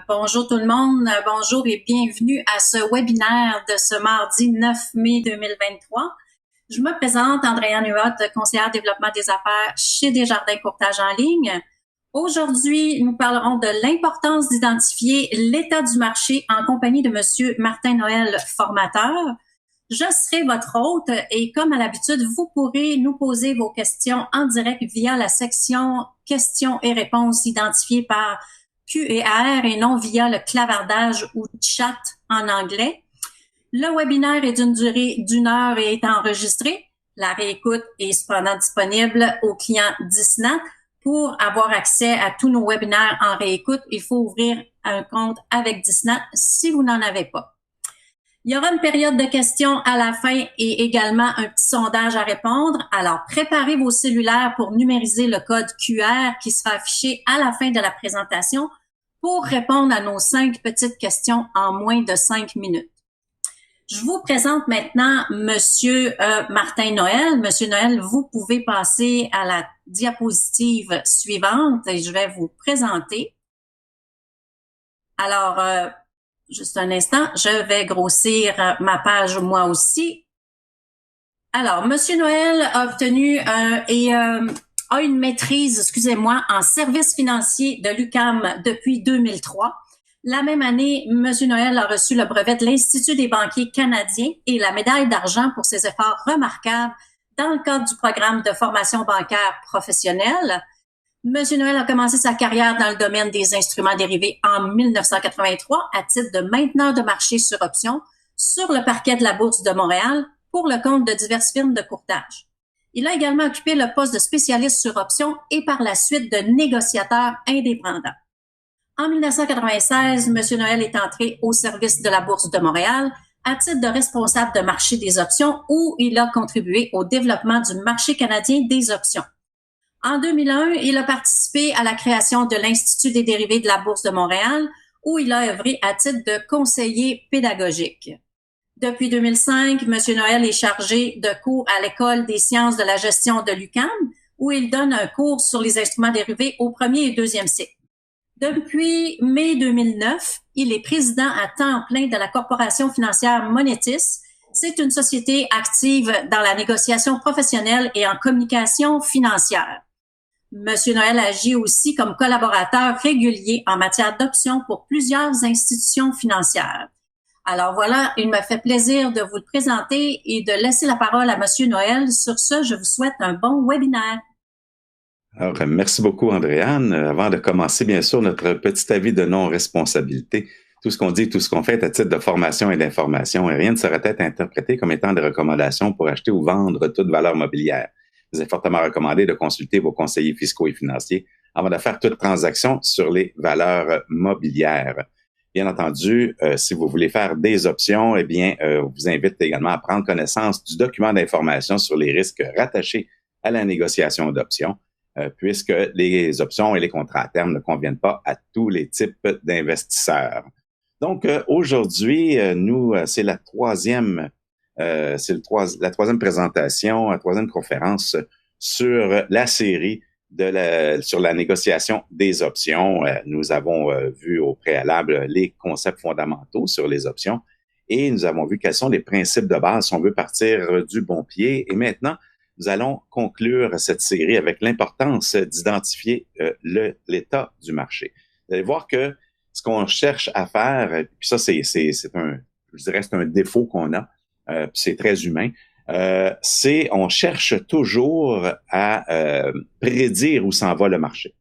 Bonjour tout le monde, bonjour et bienvenue à ce webinaire de ce mardi 9 mai 2023. Je me présente, Andréane Huot, conseillère développement des affaires chez Desjardins Courtage en ligne. Aujourd'hui, nous parlerons de l'importance d'identifier l'état du marché en compagnie de Monsieur Martin Noël, formateur. Je serai votre hôte et comme à l'habitude, vous pourrez nous poser vos questions en direct via la section questions et réponses identifiée par Q&R et non via le clavardage ou chat en anglais. Le webinaire est d'une durée d'1 heure et est enregistré. La réécoute est cependant disponible aux clients Disnat. Pour avoir accès à tous nos webinaires en réécoute, il faut ouvrir un compte avec Disnat si vous n'en avez pas. Il y aura une période de questions à la fin et également un petit sondage à répondre. Alors, préparez vos cellulaires pour numériser le code QR qui sera affiché à la fin de la présentation pour répondre à nos 5 petites questions en moins de 5 minutes. Je vous présente maintenant Monsieur Martin Noël. Monsieur Noël, vous pouvez passer à la diapositive suivante et je vais vous présenter. Alors, juste un instant, je vais grossir ma page moi aussi. Alors, Monsieur Noël a obtenu a une maîtrise, excusez-moi, en services financiers de l'UQAM depuis 2003. La même année, Monsieur Noël a reçu le brevet de l'Institut des banquiers canadiens et la médaille d'argent pour ses efforts remarquables dans le cadre du programme de formation bancaire professionnelle. Monsieur Noël a commencé sa carrière dans le domaine des instruments dérivés en 1983 à titre de mainteneur de marché sur option sur le parquet de la Bourse de Montréal pour le compte de diverses firmes de courtage. Il a également occupé le poste de spécialiste sur option et par la suite de négociateur indépendant. En 1996, Monsieur Noël est entré au service de la Bourse de Montréal à titre de responsable de marché des options où il a contribué au développement du marché canadien des options. En 2001, il a participé à la création de l'Institut des dérivés de la Bourse de Montréal, où il a œuvré à titre de conseiller pédagogique. Depuis 2005, M. Noël est chargé de cours à l'École des sciences de la gestion de l'UQAM, où il donne un cours sur les instruments dérivés au premier et deuxième cycle. Depuis mai 2009, il est président à temps plein de la corporation financière Monetis. C'est une société active dans la négociation professionnelle et en communication financière. Monsieur Noël agit aussi comme collaborateur régulier en matière d'options pour plusieurs institutions financières. Alors voilà, il me fait plaisir de vous le présenter et de laisser la parole à Monsieur Noël. Sur ce, je vous souhaite un bon webinaire. Alors, merci beaucoup, Andréane. Avant de commencer, bien sûr, notre petit avis de non-responsabilité. Tout ce qu'on dit, tout ce qu'on fait à titre de formation et d'information, et rien ne saurait être interprété comme étant des recommandations pour acheter ou vendre toute valeur mobilière. Il est fortement recommandé de consulter vos conseillers fiscaux et financiers avant de faire toute transaction sur les valeurs mobilières. Bien entendu, si vous voulez faire des options, eh bien, on vous invite également à prendre connaissance du document d'information sur les risques rattachés à la négociation d'options, puisque les options et les contrats à terme ne conviennent pas à tous les types d'investisseurs. Donc, aujourd'hui, c'est la troisième présentation, la troisième conférence sur la série sur la négociation des options. Nous avons vu au préalable les concepts fondamentaux sur les options et nous avons vu quels sont les principes de base si on veut partir du bon pied. Et maintenant, nous allons conclure cette série avec l'importance d'identifier l'état du marché. Vous allez voir que ce qu'on cherche à faire, puis ça c'est un défaut qu'on a, puis c'est très humain, on cherche toujours à prédire où s'en va le marché.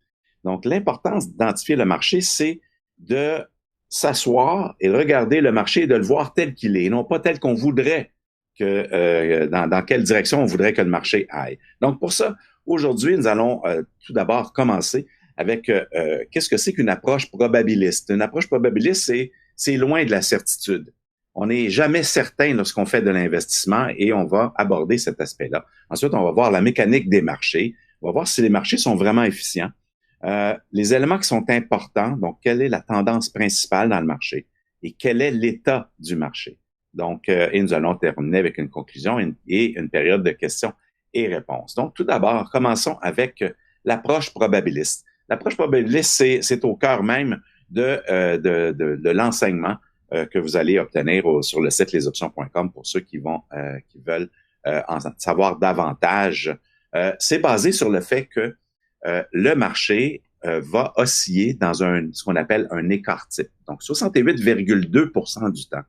Donc l'importance d'identifier le marché, c'est de s'asseoir et de regarder le marché et de le voir tel qu'il est, non pas tel qu'on voudrait dans quelle direction on voudrait que le marché aille. Donc pour ça, aujourd'hui, nous allons tout d'abord commencer avec qu'est-ce que c'est qu'une approche probabiliste. Une approche probabiliste, c'est loin de la certitude. On n'est jamais certain lorsqu'on fait de l'investissement et on va aborder cet aspect-là. Ensuite, on va voir la mécanique des marchés. On va voir si les marchés sont vraiment efficients. Les éléments qui sont importants, donc quelle est la tendance principale dans le marché et quel est l'état du marché. Donc, et nous allons terminer avec une conclusion et une période de questions et réponses. Donc, tout d'abord, commençons avec l'approche probabiliste. L'approche probabiliste, c'est au cœur même de l'enseignement que vous allez obtenir sur le site lesoptions.com pour ceux qui veulent en savoir davantage. C'est basé sur le fait que le marché va osciller dans ce qu'on appelle un écart type. Donc, 68,2% du temps,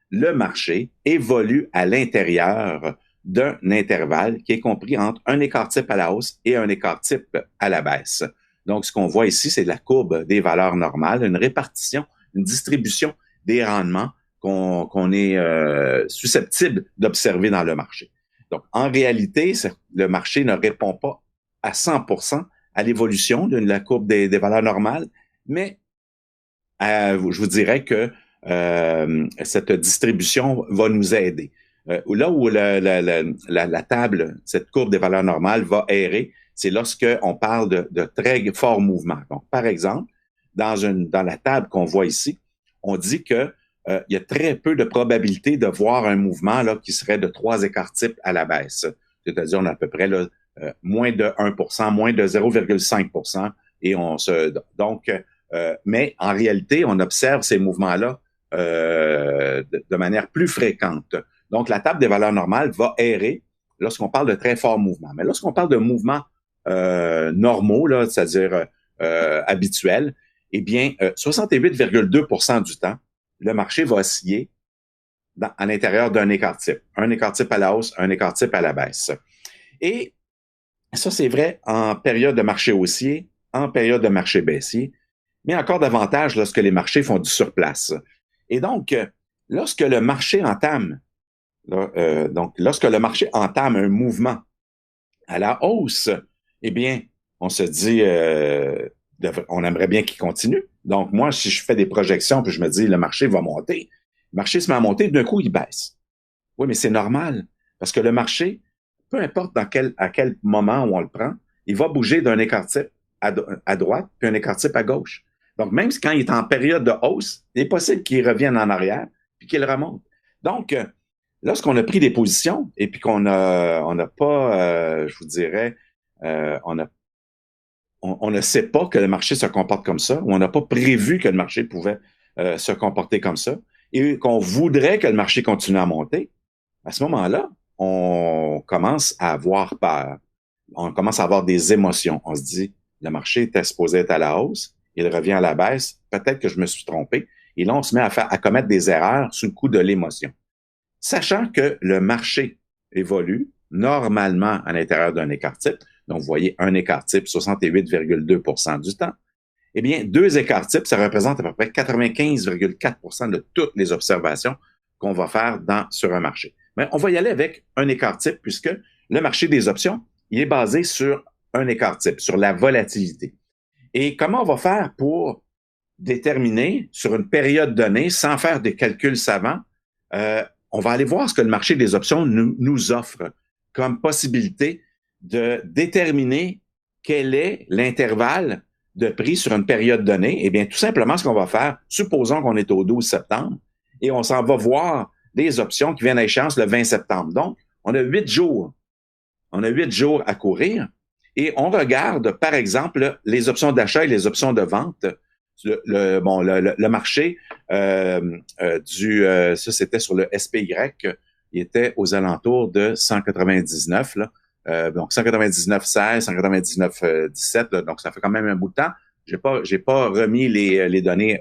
le marché évolue à l'intérieur d'un intervalle qui est compris entre un écart type à la hausse et un écart type à la baisse. Donc, ce qu'on voit ici, c'est la courbe des valeurs normales, une répartition, une distribution des rendements qu'on est susceptible d'observer dans le marché. Donc, en réalité, le marché ne répond pas à 100% à l'évolution de la courbe des valeurs normales, mais je vous dirais que cette distribution va nous aider. Là où la table, cette courbe des valeurs normales va errer, c'est lorsque on parle de très forts mouvements. Donc, par exemple, dans la table qu'on voit ici, on dit que il y a très peu de probabilité de voir un mouvement là qui serait de 3 écarts types à la baisse. C'est-à-dire, on a à peu près là, moins de 1%, moins de 0,5%, et mais en réalité, on observe ces mouvements-là de manière plus fréquente. Donc, la table des valeurs normales va errer lorsqu'on parle de très forts mouvements. Mais lorsqu'on parle de mouvements normaux, là, c'est-à-dire habituels, eh bien, 68,2% du temps, le marché va osciller à l'intérieur d'un écart type. Un écart type à la hausse, un écart type à la baisse. Et ça, c'est vrai en période de marché haussier, en période de marché baissier, mais encore davantage lorsque les marchés font du surplace. Et donc, lorsque le marché entame un mouvement à la hausse, eh bien, on se dit, on aimerait bien qu'il continue. Donc, moi, si je fais des projections puis je me dis, le marché va monter, le marché se met à monter, d'un coup, il baisse. Oui, mais c'est normal, parce que le marché, peu importe à quel moment où on le prend, il va bouger d'un écart type à droite puis un écart type à gauche. Donc, même quand il est en période de hausse, il est possible qu'il revienne en arrière puis qu'il remonte. Donc, lorsqu'on a pris des positions et puis on n'a pas, je vous dirais, on ne sait pas que le marché se comporte comme ça, ou on n'a pas prévu que le marché pouvait se comporter comme ça, et qu'on voudrait que le marché continue à monter, à ce moment-là, on commence à avoir peur. On commence à avoir des émotions. On se dit, le marché était supposé être à la hausse, il revient à la baisse, peut-être que je me suis trompé. Et là, on se met à commettre des erreurs sous le coup de l'émotion. Sachant que le marché évolue normalement à l'intérieur d'un écart type, donc vous voyez un écart type 68,2% du temps, eh bien, 2 écarts types, ça représente à peu près 95,4% de toutes les observations qu'on va faire sur un marché. Mais on va y aller avec un écart type puisque le marché des options, il est basé sur un écart type, sur la volatilité. Et comment on va faire pour déterminer sur une période donnée, sans faire des calculs savants, on va aller voir ce que le marché des options nous offre comme possibilité de déterminer quel est l'intervalle de prix sur une période donnée. Eh bien, tout simplement, ce qu'on va faire, supposons qu'on est au 12 septembre et on s'en va voir des options qui viennent à échéance le 20 septembre. Donc, on a 8 jours. On a 8 jours à courir et on regarde, par exemple, les options d'achat et les options de vente. Le marché ça c'était sur le SPY, il était aux alentours de 199 là. Donc 199,16, 199,17, donc ça fait quand même un bout de temps. J'ai pas remis les données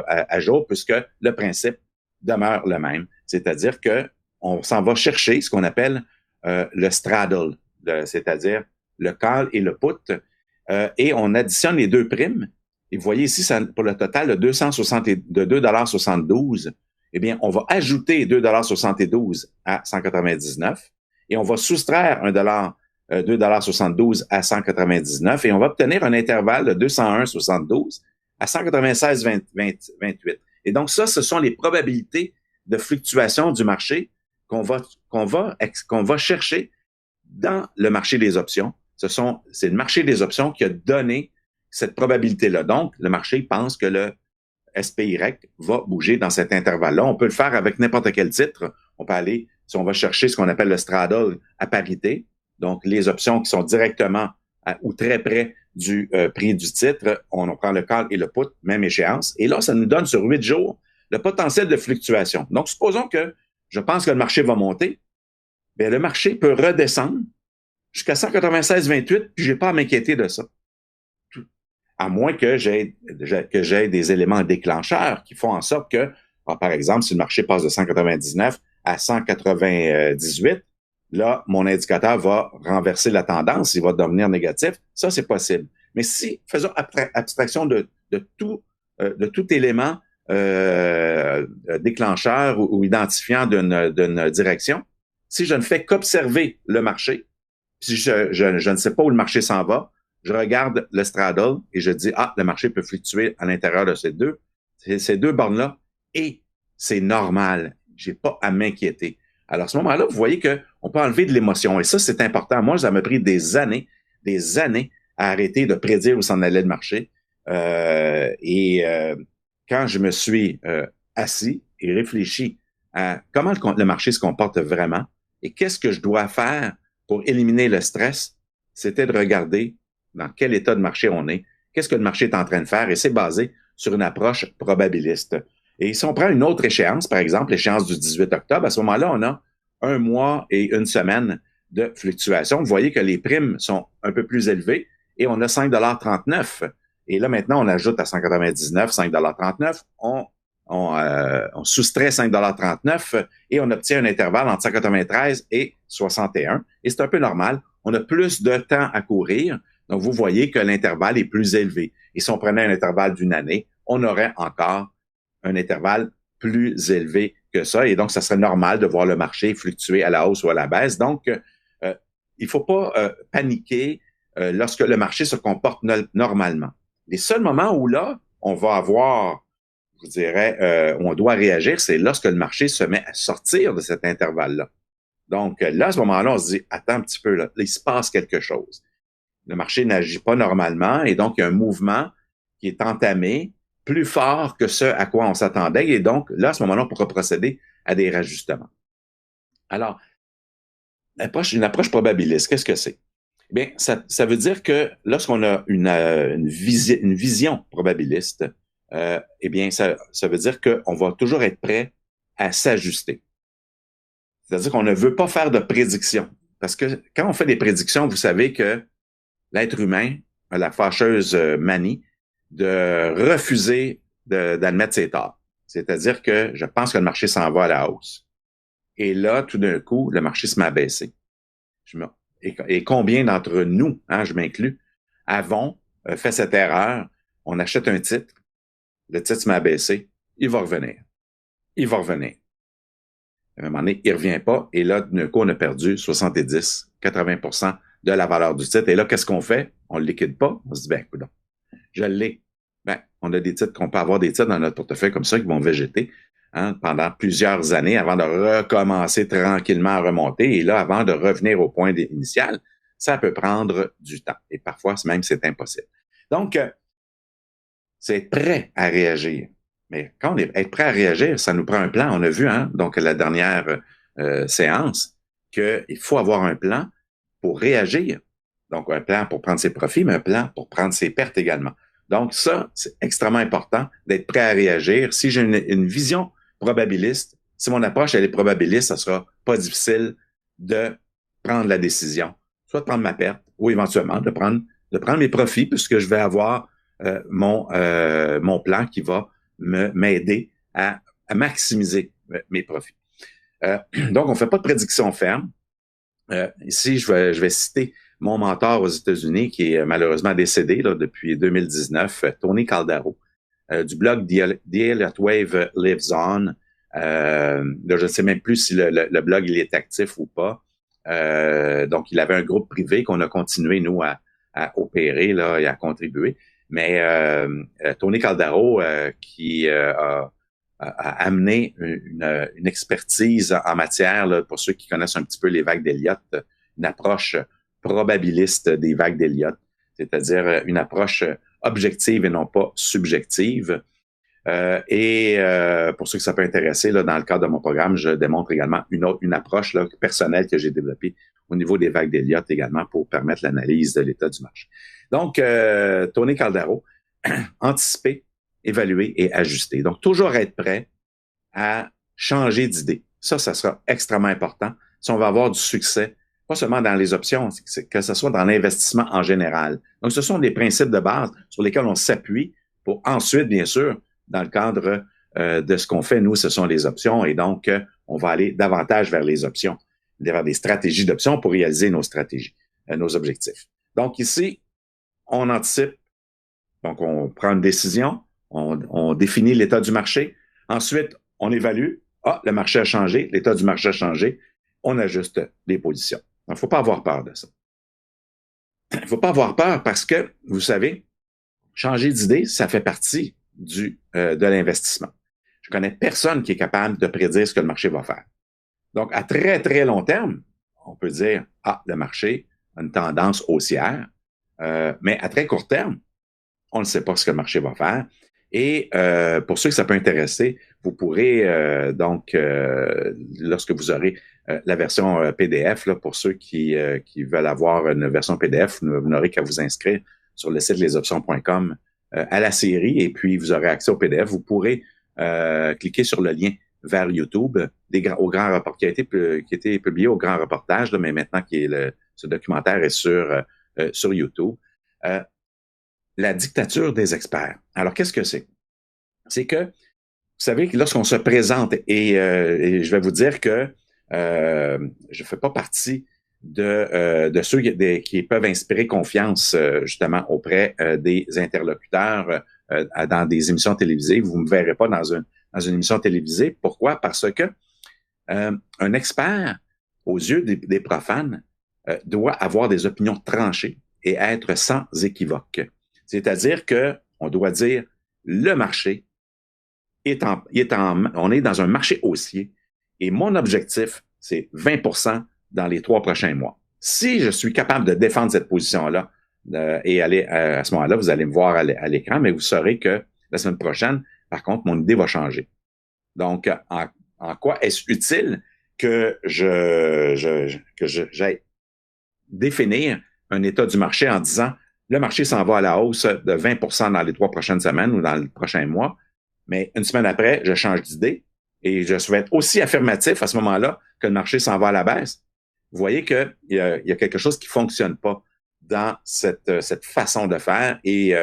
à jour puisque le principe demeure le même, c'est-à-dire que on s'en va chercher ce qu'on appelle le straddle, c'est-à-dire le call et le put, et on additionne les deux primes. Et vous voyez ici, pour le total de 2,72 $, eh bien, on va ajouter 2,72 $ à 199 et on va soustraire 2,72 $ à 199 et on va obtenir un intervalle de 201,72 à 196,28. Et donc, ça, ce sont les probabilités de fluctuation du marché qu'on va chercher dans le marché des options. C'est le marché des options qui a donné cette probabilité-là. Donc, le marché pense que le SPY va bouger dans cet intervalle-là. On peut le faire avec n'importe quel titre. On peut aller, si on va chercher ce qu'on appelle le straddle à parité, donc les options qui sont directement ou très près du prix du titre. On prend le call et le put, même échéance. Et là, ça nous donne sur 8 jours le potentiel de fluctuation. Donc, supposons que je pense que le marché va monter. Bien, le marché peut redescendre jusqu'à 196,28, puis j'ai pas à m'inquiéter de ça. À moins que j'ai des éléments déclencheurs qui font en sorte que, par exemple, si le marché passe de 199 à 198, là, mon indicateur va renverser la tendance, il va devenir négatif. Ça, c'est possible. Mais si, faisons abstraction de tout élément déclencheur ou identifiant d'une direction, si je ne fais qu'observer le marché, si je ne sais pas où le marché s'en va, je regarde le straddle et je dis, le marché peut fluctuer à l'intérieur de ces deux bornes-là et c'est normal. J'ai pas à m'inquiéter. Alors, à ce moment-là, vous voyez qu'on peut enlever de l'émotion et ça, c'est important. Moi, ça m'a pris des années à arrêter de prédire où s'en allait le marché. Quand je me suis assis et réfléchi à comment le marché se comporte vraiment et qu'est-ce que je dois faire pour éliminer le stress, c'était de regarder dans quel état de marché on est, qu'est-ce que le marché est en train de faire, et c'est basé sur une approche probabiliste. Et si on prend une autre échéance, par exemple, l'échéance du 18 octobre, à ce moment-là, on a 1 mois et 1 semaine de fluctuation. Vous voyez que les primes sont un peu plus élevées et on a 5,39 $. Et là, maintenant, on ajoute à 199, 5,39 $. On soustrait 5,39 $ et on obtient un intervalle entre 193 et 61. Et c'est un peu normal. On a plus de temps à courir. Donc, vous voyez que l'intervalle est plus élevé. Et si on prenait un intervalle d'une année, on aurait encore un intervalle plus élevé que ça. Et donc, ça serait normal de voir le marché fluctuer à la hausse ou à la baisse. Donc, il faut pas paniquer lorsque le marché se comporte normalement. Les seuls moments où là, on va avoir, je dirais, où on doit réagir, c'est lorsque le marché se met à sortir de cet intervalle-là. Donc, là, à ce moment-là, on se dit, attends un petit peu, là, il se passe quelque chose. Le marché n'agit pas normalement et donc, il y a un mouvement qui est entamé plus fort que ce à quoi on s'attendait. Et donc, là, à ce moment-là, on pourra procéder à des rajustements. Alors, une approche probabiliste, qu'est-ce que c'est? Eh bien, ça veut dire que lorsqu'on a une vision probabiliste, eh bien, ça veut dire qu'on va toujours être prêt à s'ajuster. C'est-à-dire qu'on ne veut pas faire de prédictions. Parce que quand on fait des prédictions, vous savez que l'être humain a la fâcheuse manie de refuser d'admettre ses torts. C'est-à-dire que je pense que le marché s'en va à la hausse. Et là, tout d'un coup, le marché se met à baisser. Et combien d'entre nous, je m'inclus, avons fait cette erreur? On achète un titre, le titre se met à baisser, il va revenir. Il va revenir. À un moment donné, il revient pas. Et là, d'un coup, on a perdu 70, 80% de la valeur du titre. Et là, qu'est-ce qu'on fait? On le liquide pas. On se dit, écoute, je l'ai. On a des titres qu'on peut avoir des titres dans notre portefeuille comme ça qui vont végéter pendant plusieurs années avant de recommencer tranquillement à remonter. Et là, avant de revenir au point initial, ça peut prendre du temps. Et parfois, même, c'est impossible. Donc, c'est être prêt à réagir. Mais quand on est être prêt à réagir, ça nous prend un plan. On a vu, donc la dernière séance, qu'il faut avoir un plan pour réagir. Donc, un plan pour prendre ses profits, mais un plan pour prendre ses pertes également. Donc, ça, c'est extrêmement important d'être prêt à réagir. Si j'ai une vision probabiliste, si mon approche, elle est probabiliste, ça sera pas difficile de prendre la décision, soit de prendre ma perte ou éventuellement de prendre mes profits puisque je vais avoir mon plan qui va m'aider à maximiser mes profits. Donc, on fait pas de prédiction ferme. Ici, je vais citer mon mentor aux États-Unis, qui est malheureusement décédé depuis 2019, Tony Caldaro, du blog The Elliott Wave Lives On. Là, je ne sais même plus si le blog il est actif ou pas. Donc, il avait un groupe privé qu'on a continué, nous, à opérer là, et à contribuer. Mais Tony Caldaro, qui a amené une expertise en matière, là, pour ceux qui connaissent un petit peu les vagues d'Elliott, une approche probabiliste des vagues d'Elliott, c'est-à-dire une approche objective et non pas subjective. Pour ceux que ça peut intéresser, là, dans le cadre de mon programme, je démontre également une approche là, personnelle que j'ai développée au niveau des vagues d'Elliott également pour permettre l'analyse de l'état du marché. Donc, Tony Caldaro, anticiper, évaluer et ajuster. Donc, toujours être prêt à changer d'idée. Ça sera extrêmement important si on va avoir du succès, pas seulement dans les options, que ce soit dans l'investissement en général. Donc, ce sont des principes de base sur lesquels on s'appuie pour ensuite, bien sûr, dans le cadre de ce qu'on fait, nous, ce sont les options. Et donc, on va aller davantage vers les options, vers des stratégies d'options pour réaliser nos stratégies, nos objectifs. Donc, ici, on anticipe. Donc, on prend une décision, on définit l'état du marché. Ensuite, on évalue. Ah, le marché a changé, l'état du marché a changé. On ajuste les positions. Il ne faut pas avoir peur de ça. Il ne faut pas avoir peur parce que, vous savez, changer d'idée, ça fait partie de l'investissement. Je connais personne qui est capable de prédire ce que le marché va faire. Donc, à très, très long terme, on peut dire, ah, le marché a une tendance haussière, mais à très court terme, on ne sait pas ce que le marché va faire. Et pour ceux que ça peut intéresser, vous pourrez lorsque vous aurez la version PDF, là, pour ceux qui veulent avoir une version PDF, vous n'aurez qu'à vous inscrire sur le site lesoptions.com à la série et puis vous aurez accès au PDF. Vous pourrez cliquer sur le lien vers YouTube au grand rapport qui a été publié au grand reportage, là, mais maintenant ce documentaire est sur YouTube. La dictature des experts. Alors, qu'est-ce que c'est? C'est que, vous savez, que lorsqu'on se présente, et je vais vous dire que je ne fais pas partie de ceux qui peuvent inspirer confiance, justement, auprès des interlocuteurs dans des émissions télévisées. Vous ne me verrez pas dans une émission télévisée. Pourquoi? Parce que un expert, aux yeux des profanes, doit avoir des opinions tranchées et être sans équivoque. C'est-à-dire que on doit dire le marché on est dans un marché haussier et mon objectif, c'est 20% dans les 3 prochains mois. Si je suis capable de défendre cette position-là et aller à ce moment-là, vous allez me voir à l'écran, mais vous saurez que la semaine prochaine, par contre, mon idée va changer. Donc, en quoi est-ce utile que j'aille définir un état du marché en disant le marché s'en va à la hausse de 20% dans les 3 prochaines semaines ou dans le prochain mois, mais une semaine après, je change d'idée et je souhaite être aussi affirmatif à ce moment-là que le marché s'en va à la baisse. Vous voyez qu'il y a quelque chose qui fonctionne pas dans cette façon de faire et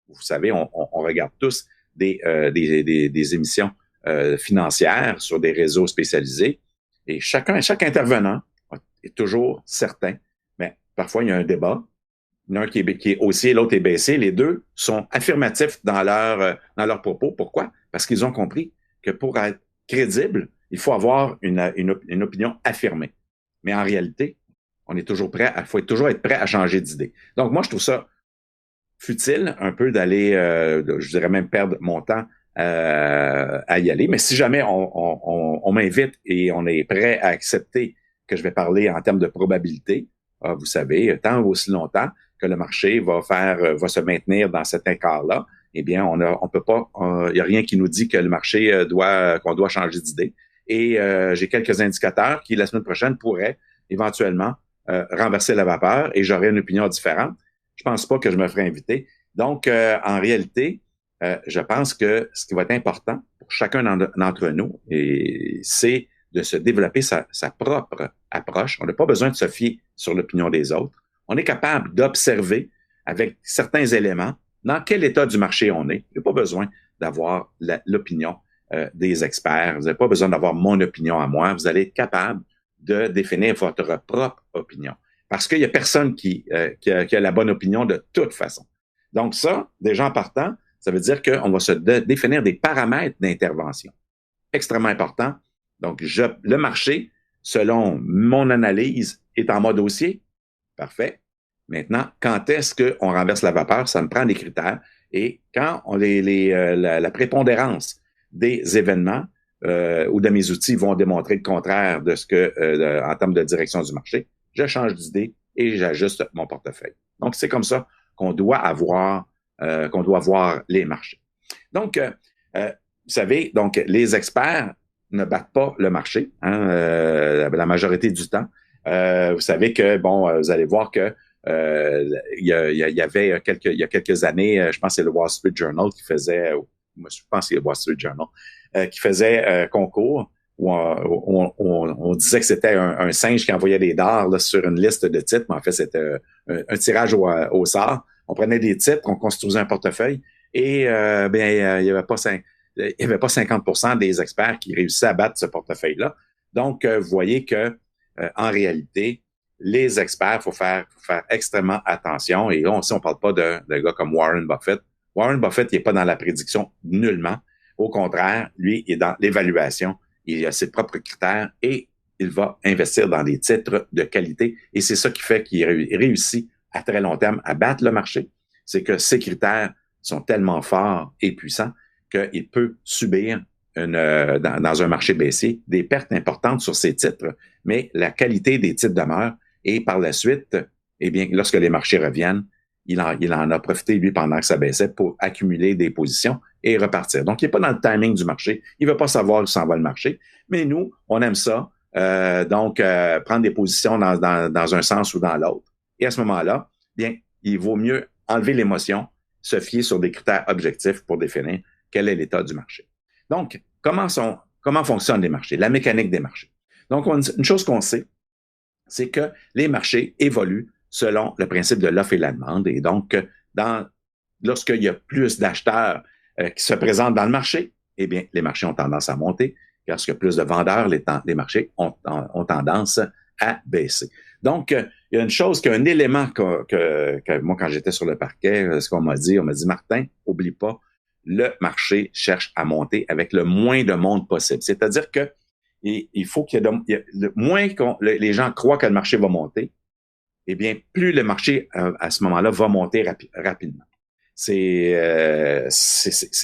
vous savez, on regarde tous des émissions financières sur des réseaux spécialisés et chaque intervenant est toujours certain, mais parfois il y a un débat. L'un qui est haussier, l'autre est baissé. Les deux sont affirmatifs dans leurs propos. Pourquoi? Parce qu'ils ont compris que pour être crédible, il faut avoir une opinion affirmée. Mais en réalité, on est toujours faut toujours être prêt à changer d'idée. Donc, moi, je trouve ça futile un peu d'aller, je dirais même perdre mon temps à y aller. Mais si jamais on m'invite et on est prêt à accepter que je vais parler en termes de probabilité, vous savez, tant ou aussi longtemps que le marché va se maintenir dans cet écart-là, eh bien, on peut pas, il y a rien qui nous dit que le marché qu'on doit changer d'idée. Et j'ai quelques indicateurs qui, la semaine prochaine, pourraient éventuellement renverser la vapeur et j'aurai une opinion différente. Je pense pas que je me ferai inviter. Donc, en réalité, je pense que ce qui va être important pour chacun d'entre nous, c'est de se développer sa propre approche. On n'a pas besoin de se fier sur l'opinion des autres. On est capable d'observer avec certains éléments dans quel état du marché on est. Il n'y a pas besoin d'avoir l'opinion des experts. Vous n'avez pas besoin d'avoir mon opinion à moi. Vous allez être capable de définir votre propre opinion. Parce qu'il n'y a personne qui a la bonne opinion de toute façon. Donc ça, déjà en partant, ça veut dire qu'on va se définir des paramètres d'intervention. Extrêmement important. Donc, le marché, selon mon analyse, est en mode haussier. Parfait. Maintenant, quand est-ce qu'on renverse la vapeur? Ça me prend des critères. Et quand la prépondérance des événements ou de mes outils vont démontrer le contraire de ce que, en termes de direction du marché, je change d'idée et j'ajuste mon portefeuille. Donc, c'est comme ça qu'on doit voir les marchés. Donc, vous savez, donc les experts ne battent pas le marché la majorité du temps. Vous savez que, bon, vous allez voir que Il y avait il y a quelques années, je pense que c'est le Wall Street Journal qui faisait, moi je pense que c'est le Wall Street Journal, qui faisait concours où on disait que c'était un singe qui envoyait des dards là, sur une liste de titres, mais en fait c'était un tirage au sort. On prenait des titres, on construisait un portefeuille et il y avait pas 50% des experts qui réussissaient à battre ce portefeuille-là. Donc, vous voyez que en réalité, les experts, faut faire extrêmement attention. Et là, on parle pas de gars comme Warren Buffett. Warren Buffett, il est pas dans la prédiction nullement. Au contraire, lui, il est dans l'évaluation. Il a ses propres critères et il va investir dans des titres de qualité. Et c'est ça qui fait qu'il réussit à très long terme à battre le marché. C'est que ses critères sont tellement forts et puissants qu'il peut subir dans un marché baissier des pertes importantes sur ses titres. Mais la qualité des titres demeure. Et par la suite, eh bien, lorsque les marchés reviennent, il en a profité, lui, pendant que ça baissait pour accumuler des positions et repartir. Donc, il n'est pas dans le timing du marché. Il ne veut pas savoir où s'en va le marché. Mais nous, on aime ça. Prendre des positions dans un sens ou dans l'autre. Et à ce moment-là, bien, il vaut mieux enlever l'émotion, se fier sur des critères objectifs pour définir quel est l'état du marché. Donc, comment fonctionnent les marchés? La mécanique des marchés. Donc, une chose qu'on sait, c'est que les marchés évoluent selon le principe de l'offre et la demande. Et donc, lorsqu'il y a plus d'acheteurs qui se présentent dans le marché, eh bien, les marchés ont tendance à monter. Lorsqu'il y a plus de vendeurs, les marchés ont tendance à baisser. Donc, il y a une chose, qu'un élément que moi, quand j'étais sur le parquet, ce qu'on m'a dit, Martin, oublie pas, le marché cherche à monter avec le moins de monde possible. C'est-à-dire que il faut qu'il y ait le moins les gens croient que le marché va monter, eh bien, plus le marché, à ce moment-là, va monter rapidement. C'est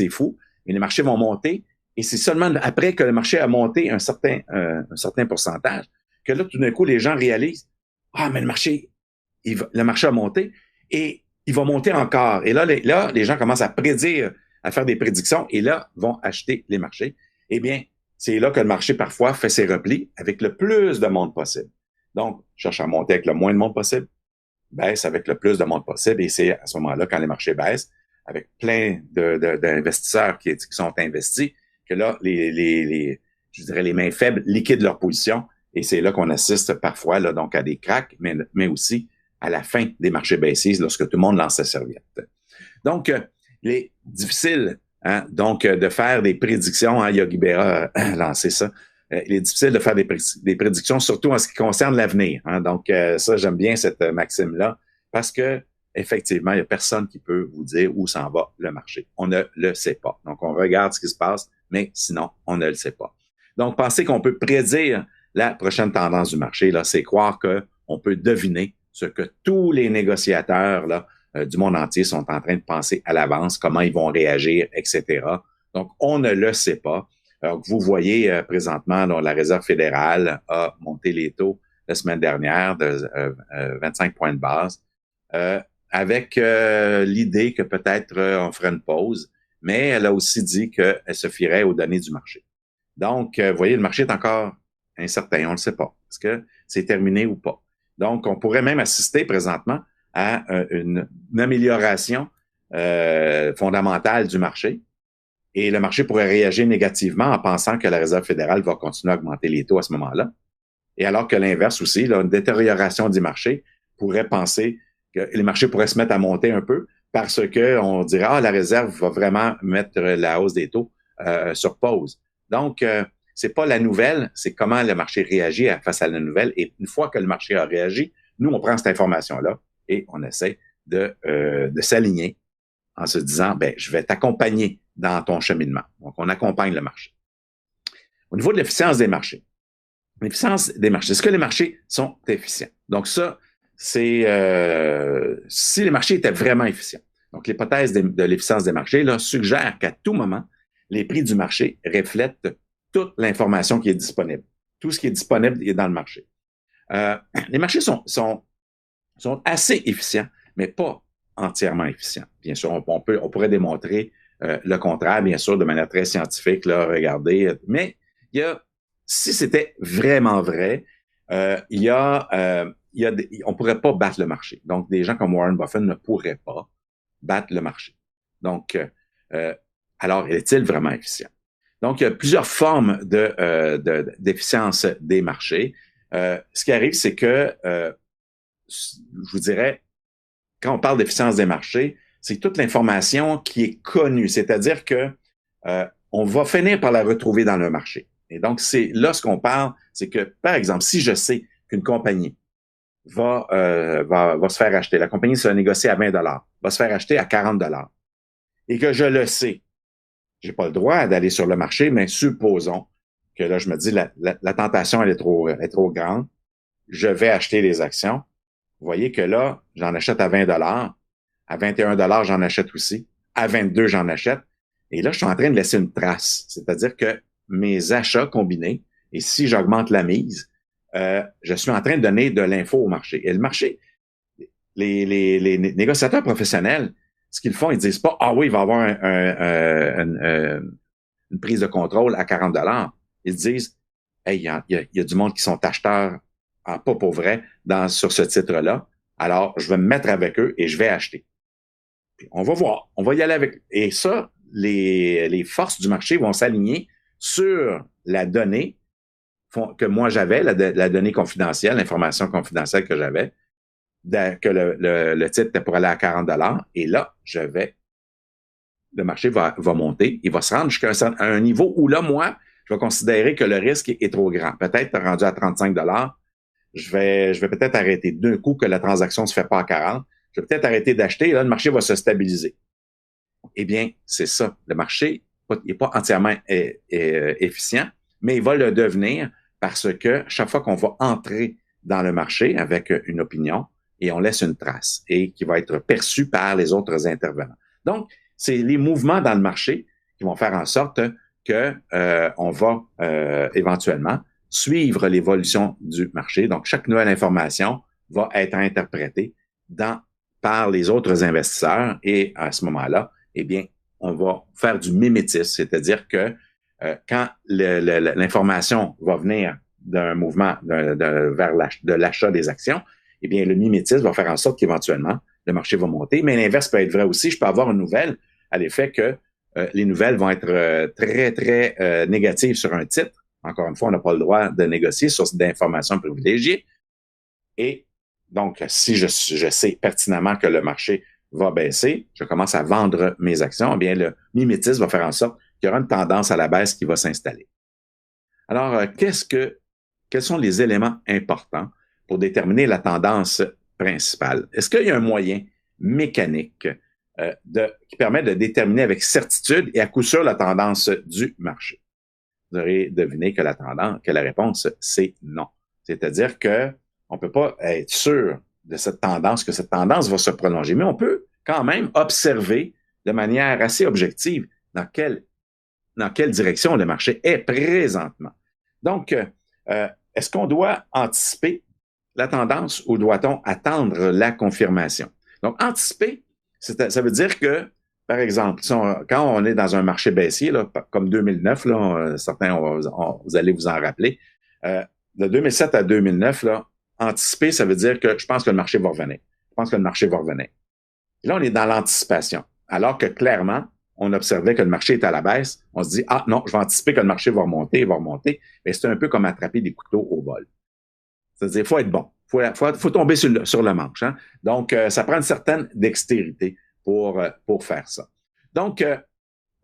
fou, mais les marchés vont monter, et c'est seulement après que le marché a monté un certain pourcentage que là, tout d'un coup, les gens réalisent, mais le marché a monté, et il va monter encore. Et là, les gens commencent à prédire, à faire des prédictions, et là, vont acheter les marchés. Eh bien, c'est là que le marché, parfois, fait ses replis avec le plus de monde possible. Donc, cherche à monter avec le moins de monde possible, baisse avec le plus de monde possible, et c'est à ce moment-là, quand les marchés baissent, avec plein d'investisseurs qui sont investis, que là, je dirais, les mains faibles liquident leur position, et c'est là qu'on assiste parfois, là, donc, à des cracks, mais aussi à la fin des marchés baissiers, lorsque tout le monde lance sa serviette. Donc, il est difficile, de faire des prédictions, Yogi Berra a lancé ça. Il est difficile de faire des prédictions, surtout en ce qui concerne l'avenir. Donc, ça, j'aime bien cette maxime-là, parce que effectivement, il n'y a personne qui peut vous dire où s'en va le marché. On ne le sait pas. Donc, on regarde ce qui se passe, mais sinon, on ne le sait pas. Donc, penser qu'on peut prédire la prochaine tendance du marché, là, c'est croire qu'on peut deviner ce que tous les négociateurs là, du monde entier sont en train de penser à l'avance, comment ils vont réagir, etc. Donc, on ne le sait pas. Alors, vous voyez présentement, la Réserve fédérale a monté les taux la semaine dernière de 25 points de base, avec l'idée que peut-être on ferait une pause, mais elle a aussi dit qu'elle se fierait aux données du marché. Donc, vous voyez, le marché est encore incertain, on ne le sait pas. Est-ce que c'est terminé ou pas? Donc, on pourrait même assister présentement à une amélioration fondamentale du marché. Et le marché pourrait réagir négativement en pensant que la Réserve fédérale va continuer à augmenter les taux à ce moment-là. Et alors que l'inverse aussi, là, une détérioration du marché pourrait penser que les marchés pourraient se mettre à monter un peu parce que on dirait la Réserve va vraiment mettre la hausse des taux sur pause. Donc, c'est pas la nouvelle, c'est comment le marché réagit face à la nouvelle. Et une fois que le marché a réagi, nous, on prend cette information-là et on essaie de s'aligner en se disant, je vais t'accompagner dans ton cheminement. Donc, on accompagne le marché. Au niveau de l'efficience des marchés, est-ce que les marchés sont efficients? Donc, ça, c'est si les marchés étaient vraiment efficients. Donc, l'hypothèse de l'efficience des marchés là, suggère qu'à tout moment, les prix du marché reflètent toute l'information qui est disponible. Tout ce qui est disponible est dans le marché. Les marchés sont assez efficients, mais pas entièrement efficients. Bien sûr, on pourrait démontrer le contraire, bien sûr, de manière très scientifique, là, regardez. Mais si c'était vraiment vrai, il y a on pourrait pas battre le marché. Donc, des gens comme Warren Buffett ne pourraient pas battre le marché. Donc, alors, est-il vraiment efficient? Donc, il y a plusieurs formes d'efficience des marchés. Ce qui arrive, c'est que, je vous dirais, quand on parle d'efficience des marchés, c'est toute l'information qui est connue. C'est-à-dire que on va finir par la retrouver dans le marché. Et donc, c'est là ce qu'on parle, c'est que, par exemple, si je sais qu'une compagnie va se faire acheter, la compagnie se négocie à 20 $, va se faire acheter à 40 $, et que je le sais, j'ai pas le droit d'aller sur le marché, mais supposons que là, je me dis, la tentation, elle est trop grande, je vais acheter les actions. Vous voyez que là, j'en achète à 20 $, à 21 $, j'en achète aussi, à 22, j'en achète, et là, je suis en train de laisser une trace. C'est-à-dire que mes achats combinés, et si j'augmente la mise, je suis en train de donner de l'info au marché. Et le marché, les négociateurs professionnels, ce qu'ils font, ils disent pas, ah oui, il va y avoir une prise de contrôle à 40 $. Ils disent, hey, il y a du monde qui sont acheteurs, pas pour vrai, sur ce titre-là. Alors, je vais me mettre avec eux et je vais acheter. Puis on va voir, on va y aller avec. Et ça, les forces du marché vont s'aligner sur la donnée que moi j'avais, la donnée confidentielle, l'information confidentielle que j'avais, que le titre était pour aller à 40 $. Et là, le marché va monter, il va se rendre jusqu'à un niveau où là, moi, je vais considérer que le risque est trop grand. Peut-être rendu à 35 $, je vais peut-être arrêter d'un coup que la transaction ne se fait pas à 40. Je vais peut-être arrêter d'acheter et là, le marché va se stabiliser. Eh bien, c'est ça. Le marché n'est pas entièrement efficient, mais il va le devenir parce que chaque fois qu'on va entrer dans le marché avec une opinion, et on laisse une trace et qui va être perçue par les autres intervenants. Donc, c'est les mouvements dans le marché qui vont faire en sorte que on va éventuellement suivre l'évolution du marché. Donc, chaque nouvelle information va être interprétée par les autres investisseurs et à ce moment-là, eh bien, on va faire du mimétisme, c'est-à-dire que quand l'information va venir d'un mouvement vers l'achat des actions, eh bien, le mimétisme va faire en sorte qu'éventuellement, le marché va monter. Mais l'inverse peut être vrai aussi. Je peux avoir une nouvelle à l'effet que les nouvelles vont être très, très négatives sur un titre. Encore une fois, on n'a pas le droit de négocier sur d'informations privilégiées. Et donc, si je sais pertinemment que le marché va baisser, je commence à vendre mes actions, eh bien, le mimétisme va faire en sorte qu'il y aura une tendance à la baisse qui va s'installer. Alors, quels sont les éléments importants pour déterminer la tendance principale? Est-ce qu'il y a un moyen mécanique qui permet de déterminer avec certitude et à coup sûr la tendance du marché? Vous aurez deviné que la réponse, c'est non. C'est-à-dire que on peut pas être sûr de cette tendance, que cette tendance va se prolonger, mais on peut quand même observer de manière assez objective dans quelle direction le marché est présentement. Donc, est-ce qu'on doit anticiper la tendance ou doit-on attendre la confirmation? Donc, anticiper, ça veut dire que, par exemple, quand on est dans un marché baissier, là, comme 2009, là, certains, vous allez vous en rappeler, de 2007 à 2009, là, anticiper, ça veut dire que je pense que le marché va revenir. Je pense que le marché va revenir. Et là, on est dans l'anticipation. Alors que clairement, on observait que le marché est à la baisse. On se dit, ah non, je vais anticiper que le marché va remonter, il va remonter. Mais c'est un peu comme attraper des couteaux au vol. C'est-à-dire, il faut être bon. Faut tomber sur le manche. Hein? Donc, ça prend une certaine dextérité pour faire ça. Donc, il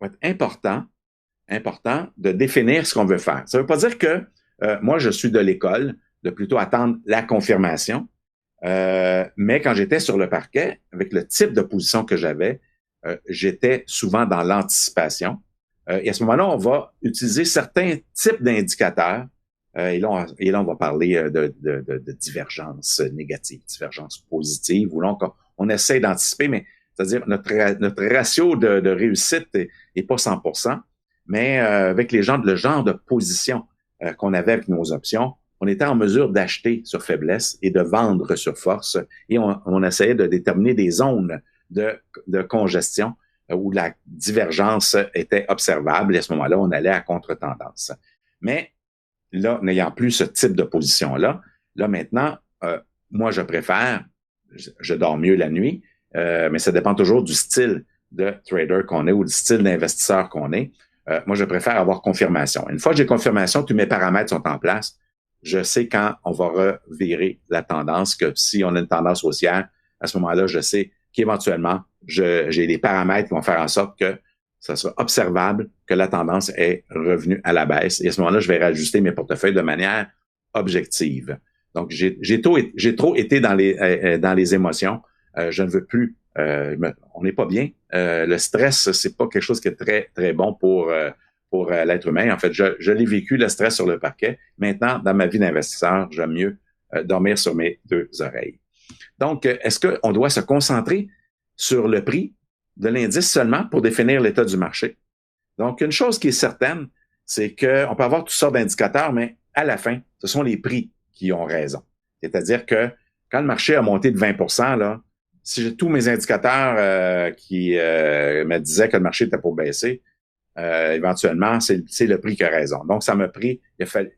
va être important de définir ce qu'on veut faire. Ça ne veut pas dire que moi, je suis de l'école de plutôt attendre la confirmation. Mais quand j'étais sur le parquet, avec le type de position que j'avais, j'étais souvent dans l'anticipation. Et à ce moment-là, on va utiliser certains types d'indicateurs. Et là, on va parler de divergence négative, divergence positive, où là, on essaie d'anticiper, mais c'est-à-dire notre ratio de réussite est pas 100%, mais avec le genre de position qu'on avait avec nos options, on était en mesure d'acheter sur faiblesse et de vendre sur force, et on essayait de déterminer des zones de congestion où la divergence était observable, et à ce moment-là, on allait à contre-tendance. Mais là, n'ayant plus ce type de position-là, là maintenant, moi, je préfère, je dors mieux la nuit, mais ça dépend toujours du style de trader qu'on est ou du style d'investisseur qu'on est. Moi, je préfère avoir confirmation. Une fois que j'ai confirmation, tous mes paramètres sont en place. Je sais quand on va revirer la tendance, que si on a une tendance haussière, à ce moment-là, je sais qu'éventuellement, j'ai des paramètres qui vont faire en sorte que ça sera observable que la tendance est revenue à la baisse. Et à ce moment-là, je vais réajuster mes portefeuilles de manière objective. Donc, j'ai trop été dans les émotions. Je ne veux plus. On n'est pas bien. Le stress, c'est pas quelque chose qui est très très bon pour l'être humain. En fait, je l'ai vécu le stress sur le parquet. Maintenant, dans ma vie d'investisseur, j'aime mieux dormir sur mes deux oreilles. Donc, est-ce qu'on doit se concentrer sur le prix de l'indice seulement pour définir l'état du marché? Donc, une chose qui est certaine, c'est qu'on peut avoir toutes sortes d'indicateurs, mais à la fin, ce sont les prix qui ont raison. C'est-à-dire que quand le marché a monté de 20 là, si j'ai tous mes indicateurs qui me disaient que le marché était pour baisser, éventuellement, c'est le prix qui a raison. Donc, ça m'a pris,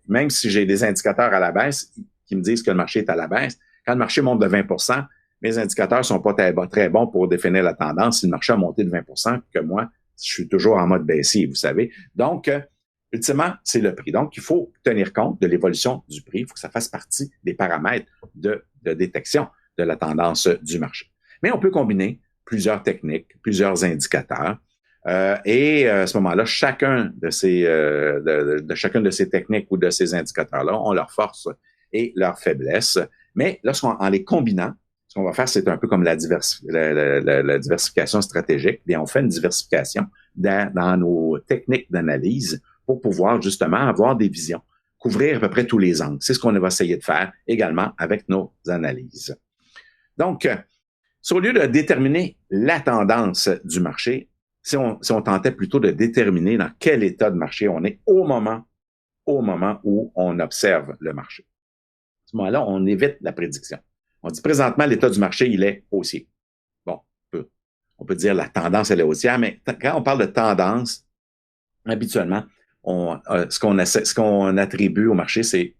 même si j'ai des indicateurs à la baisse qui me disent que le marché est à la baisse, quand le marché monte de 20 mes indicateurs sont pas très bons pour définir la tendance. Si le marché a monté de 20 que moi, je suis toujours en mode baissier, vous savez. Donc, ultimement, c'est le prix. Donc, il faut tenir compte de l'évolution du prix. Il faut que ça fasse partie des paramètres de détection de la tendance du marché. Mais on peut combiner plusieurs techniques, plusieurs indicateurs. Et à ce moment-là, chacune de ces techniques ou de ces indicateurs-là ont leurs forces et leurs faiblesses. Mais lorsqu'en les combinant, ce qu'on va faire, c'est un peu comme la diversification stratégique. Bien, on fait une diversification dans nos techniques d'analyse pour pouvoir justement avoir des visions, couvrir à peu près tous les angles. C'est ce qu'on va essayer de faire également avec nos analyses. Donc, au lieu de déterminer la tendance du marché, si on tentait plutôt de déterminer dans quel état de marché on est au moment où on observe le marché. À ce moment-là, on évite la prédiction. On dit présentement, l'état du marché, il est haussier. Bon, on peut dire la tendance, elle est haussière, mais quand on parle de tendance, habituellement, ce qu'on attribue au marché,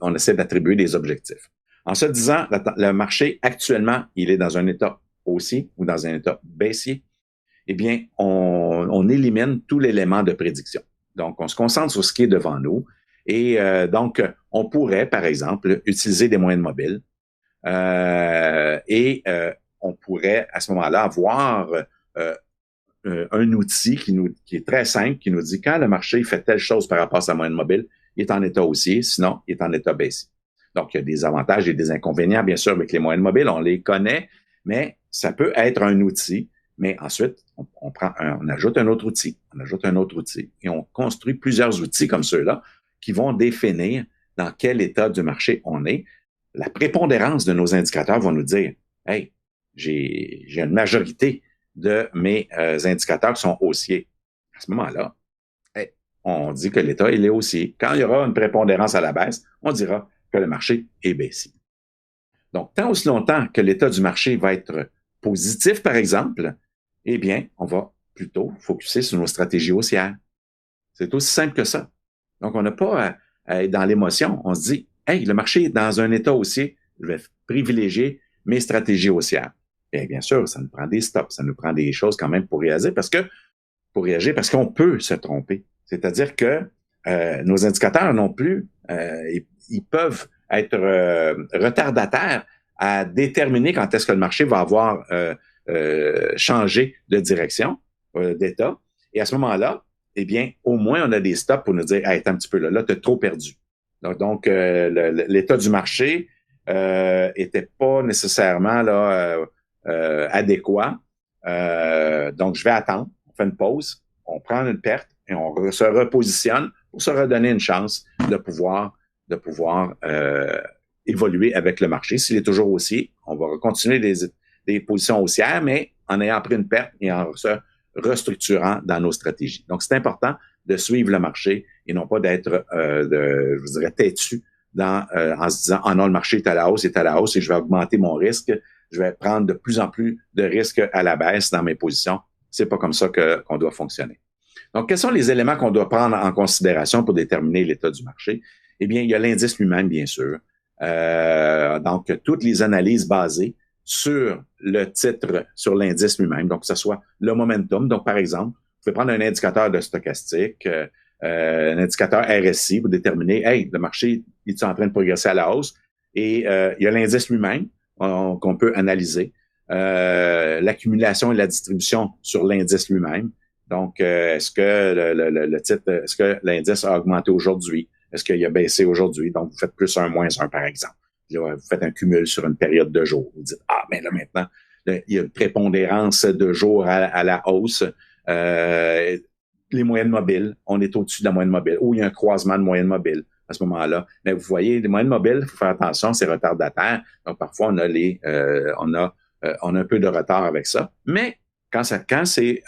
on essaie d'attribuer des objectifs. En se disant, le marché, actuellement, il est dans un état haussier ou dans un état baissier, eh bien, on élimine tout l'élément de prédiction. Donc, on se concentre sur ce qui est devant nous. Et donc, on pourrait, par exemple, utiliser des moyennes mobiles et on pourrait, à ce moment-là, avoir un outil qui est très simple, qui nous dit quand le marché fait telle chose par rapport à sa moyenne mobile, il est en état haussier, sinon, il est en état baissier. Donc, il y a des avantages et des inconvénients, bien sûr, avec les moyennes mobiles, on les connaît, mais ça peut être un outil. Mais ensuite, on ajoute un autre outil, et on construit plusieurs outils comme ceux-là qui vont définir dans quel état du marché on est. La prépondérance de nos indicateurs va nous dire, hey, j'ai une majorité de mes indicateurs qui sont haussiers. À ce moment-là, hey, on dit que l'état, il est haussier. Quand il y aura une prépondérance à la baisse, on dira que le marché est baissier. Donc, tant aussi longtemps que l'état du marché va être positif, par exemple, eh bien, on va plutôt focuser sur nos stratégies haussières. C'est aussi simple que ça. Donc, on n'a pas à être dans l'émotion. On se dit, hey, le marché est dans un état haussier, je vais privilégier mes stratégies haussières. Bien sûr, ça nous prend des stops, ça nous prend des choses quand même pour réagir parce qu'on peut se tromper. C'est-à-dire que nos indicateurs non plus, ils peuvent être retardataires à déterminer quand est-ce que le marché va avoir changé de direction, d'état. Et à ce moment-là, eh bien, au moins, on a des stops pour nous dire, hey, attends un petit peu là, tu as trop perdu. Donc, l'état du marché était pas nécessairement là adéquat. Donc, je vais attendre, on fait une pause, on prend une perte et on se repositionne pour se redonner une chance de pouvoir évoluer avec le marché. S'il est toujours haussier, on va continuer des positions haussières, mais en ayant pris une perte et en se restructurant dans nos stratégies. Donc, c'est important de suivre le marché et non pas d'être, je vous dirais, têtu en se disant, ah non, le marché est à la hausse et je vais augmenter mon risque. Je vais prendre de plus en plus de risques à la baisse dans mes positions. C'est pas comme ça qu'on doit fonctionner. Donc, quels sont les éléments qu'on doit prendre en considération pour déterminer l'état du marché? Eh bien, il y a l'indice lui-même, bien sûr. Donc, toutes les analyses basées sur le titre, sur l'indice lui-même, donc que ce soit le momentum. Donc, par exemple, vous pouvez prendre un indicateur de stochastique, un indicateur RSI pour déterminer, hey, le marché est en train de progresser à la hausse. Et il y a l'indice lui-même qu'on peut analyser, l'accumulation et la distribution sur l'indice lui-même. Donc, est-ce que le titre, est-ce que l'indice a augmenté aujourd'hui? Est-ce qu'il a baissé aujourd'hui? Donc, vous faites plus un, moins un, par exemple. Là, vous faites un cumul sur une période de jours. Vous dites, ah, mais là, maintenant, il y a une prépondérance de jours à la hausse. Les moyennes mobiles, on est au-dessus de la moyenne mobile. Ou il y a un croisement de moyennes mobiles à ce moment-là. Mais vous voyez, les moyennes mobiles, il faut faire attention, c'est retardataire. Donc, parfois, on a un peu de retard avec ça. Mais quand c'est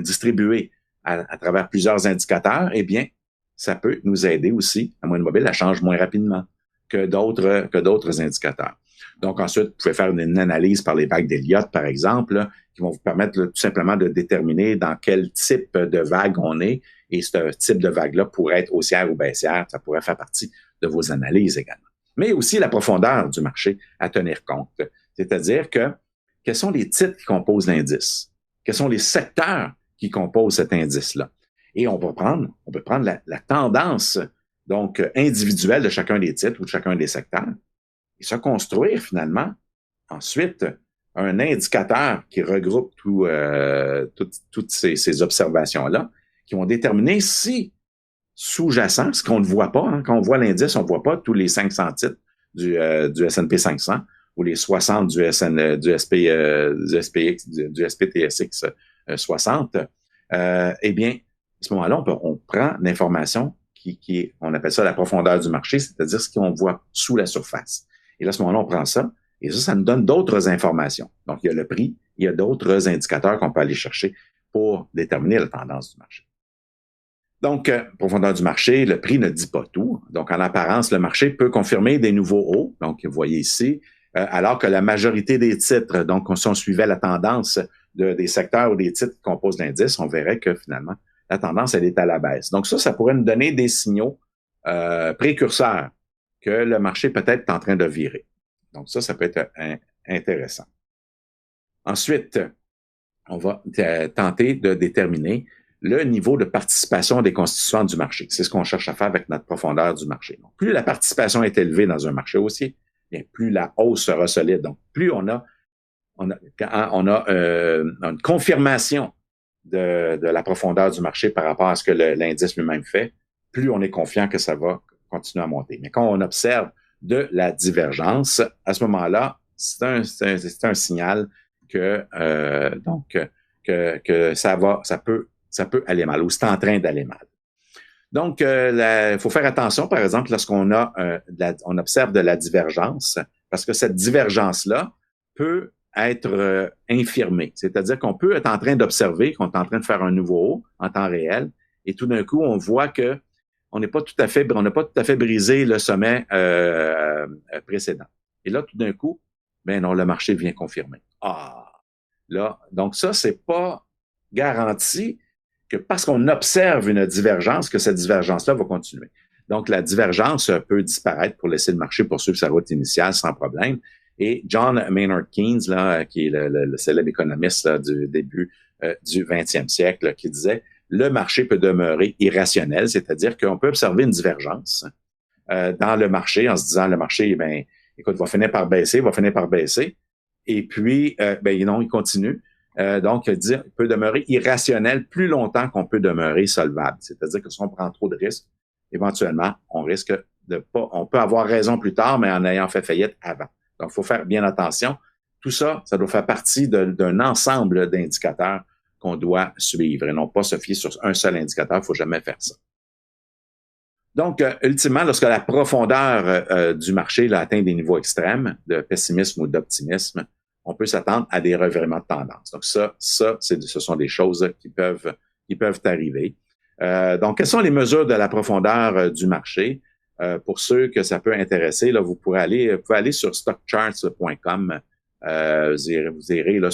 distribué à travers plusieurs indicateurs, eh bien, ça peut nous aider aussi. La moyenne mobile, elle change moins rapidement que d'autres indicateurs. Donc, ensuite, vous pouvez faire une analyse par les vagues d'Elliott, par exemple, là, qui vont vous permettre là, tout simplement de déterminer dans quel type de vague on est. Et ce type de vague-là pourrait être haussière ou baissière. Ça pourrait faire partie de vos analyses également. Mais aussi la profondeur du marché à tenir compte. C'est-à-dire que quels sont les titres qui composent l'indice? Quels sont les secteurs qui composent cet indice-là? Et on peut prendre la tendance donc individuelle de chacun des titres ou de chacun des secteurs et se construire finalement ensuite un indicateur qui regroupe toutes ces observations-là qui vont déterminer si sous-jacent, ce qu'on ne voit pas, hein, quand on voit l'indice, on ne voit pas tous les 500 titres du S&P 500 ou les 60 du SPTSX 60, eh bien, à ce moment-là, on prend l'information on appelle ça la profondeur du marché, c'est-à-dire ce qu'on voit sous la surface. Et là, à ce moment-là, on prend ça, et ça nous donne d'autres informations. Donc, il y a le prix, il y a d'autres indicateurs qu'on peut aller chercher pour déterminer la tendance du marché. Donc, profondeur du marché, le prix ne dit pas tout. Donc, en apparence, le marché peut confirmer des nouveaux hauts. Donc, vous voyez ici, alors que la majorité des titres, donc, si on suivait la tendance des secteurs ou des titres qui composent l'indice, on verrait que finalement, la tendance, elle est à la baisse. Donc, ça pourrait nous donner des signaux précurseurs que le marché peut-être est en train de virer. Donc, ça peut être intéressant. Ensuite, on va tenter de déterminer le niveau de participation des constituants du marché. C'est ce qu'on cherche à faire avec notre profondeur du marché. Donc, plus la participation est élevée dans un marché haussier, bien, plus la hausse sera solide. Donc, plus on a une confirmation de la profondeur du marché par rapport à ce que l'indice lui-même fait, plus on est confiant que ça va continuer à monter. Mais quand on observe de la divergence, à ce moment-là, c'est un signal que ça peut aller mal ou c'est en train d'aller mal. Donc, il faut faire attention, par exemple, lorsqu'on on observe de la divergence, parce que cette divergence-là peut être infirmée. C'est-à-dire qu'on peut être en train d'observer qu'on est en train de faire un nouveau haut en temps réel, et tout d'un coup, on voit que on n'a pas tout à fait brisé le sommet précédent. Et là, tout d'un coup, ben non, le marché vient confirmer. Ah, là, donc ça, c'est pas garanti que parce qu'on observe une divergence, que cette divergence-là va continuer. Donc, la divergence peut disparaître pour laisser le marché poursuivre sa route initiale sans problème. Et John Maynard Keynes, là, qui est le célèbre économiste là, du début du 20e siècle, là, qui disait le marché peut demeurer irrationnel, c'est-à-dire qu'on peut observer une divergence dans le marché en se disant le marché, ben, écoute, va finir par baisser. Et puis, non, il continue. Donc, il peut demeurer irrationnel plus longtemps qu'on peut demeurer solvable. C'est-à-dire que si on prend trop de risques, éventuellement, on peut avoir raison plus tard, mais en ayant fait faillite avant. Donc, il faut faire bien attention. Tout ça, ça doit faire partie d'un ensemble d'indicateurs qu'on doit suivre et non pas se fier sur un seul indicateur. Il ne faut jamais faire ça. Donc, ultimement, lorsque la profondeur du marché là, atteint des niveaux extrêmes de pessimisme ou d'optimisme, on peut s'attendre à des revirements de tendance. Donc, ce sont des choses qui peuvent arriver. Donc, quelles sont les mesures de la profondeur du marché? Pour ceux que ça peut intéresser, là, vous pouvez aller sur stockcharts.com. Vous irez là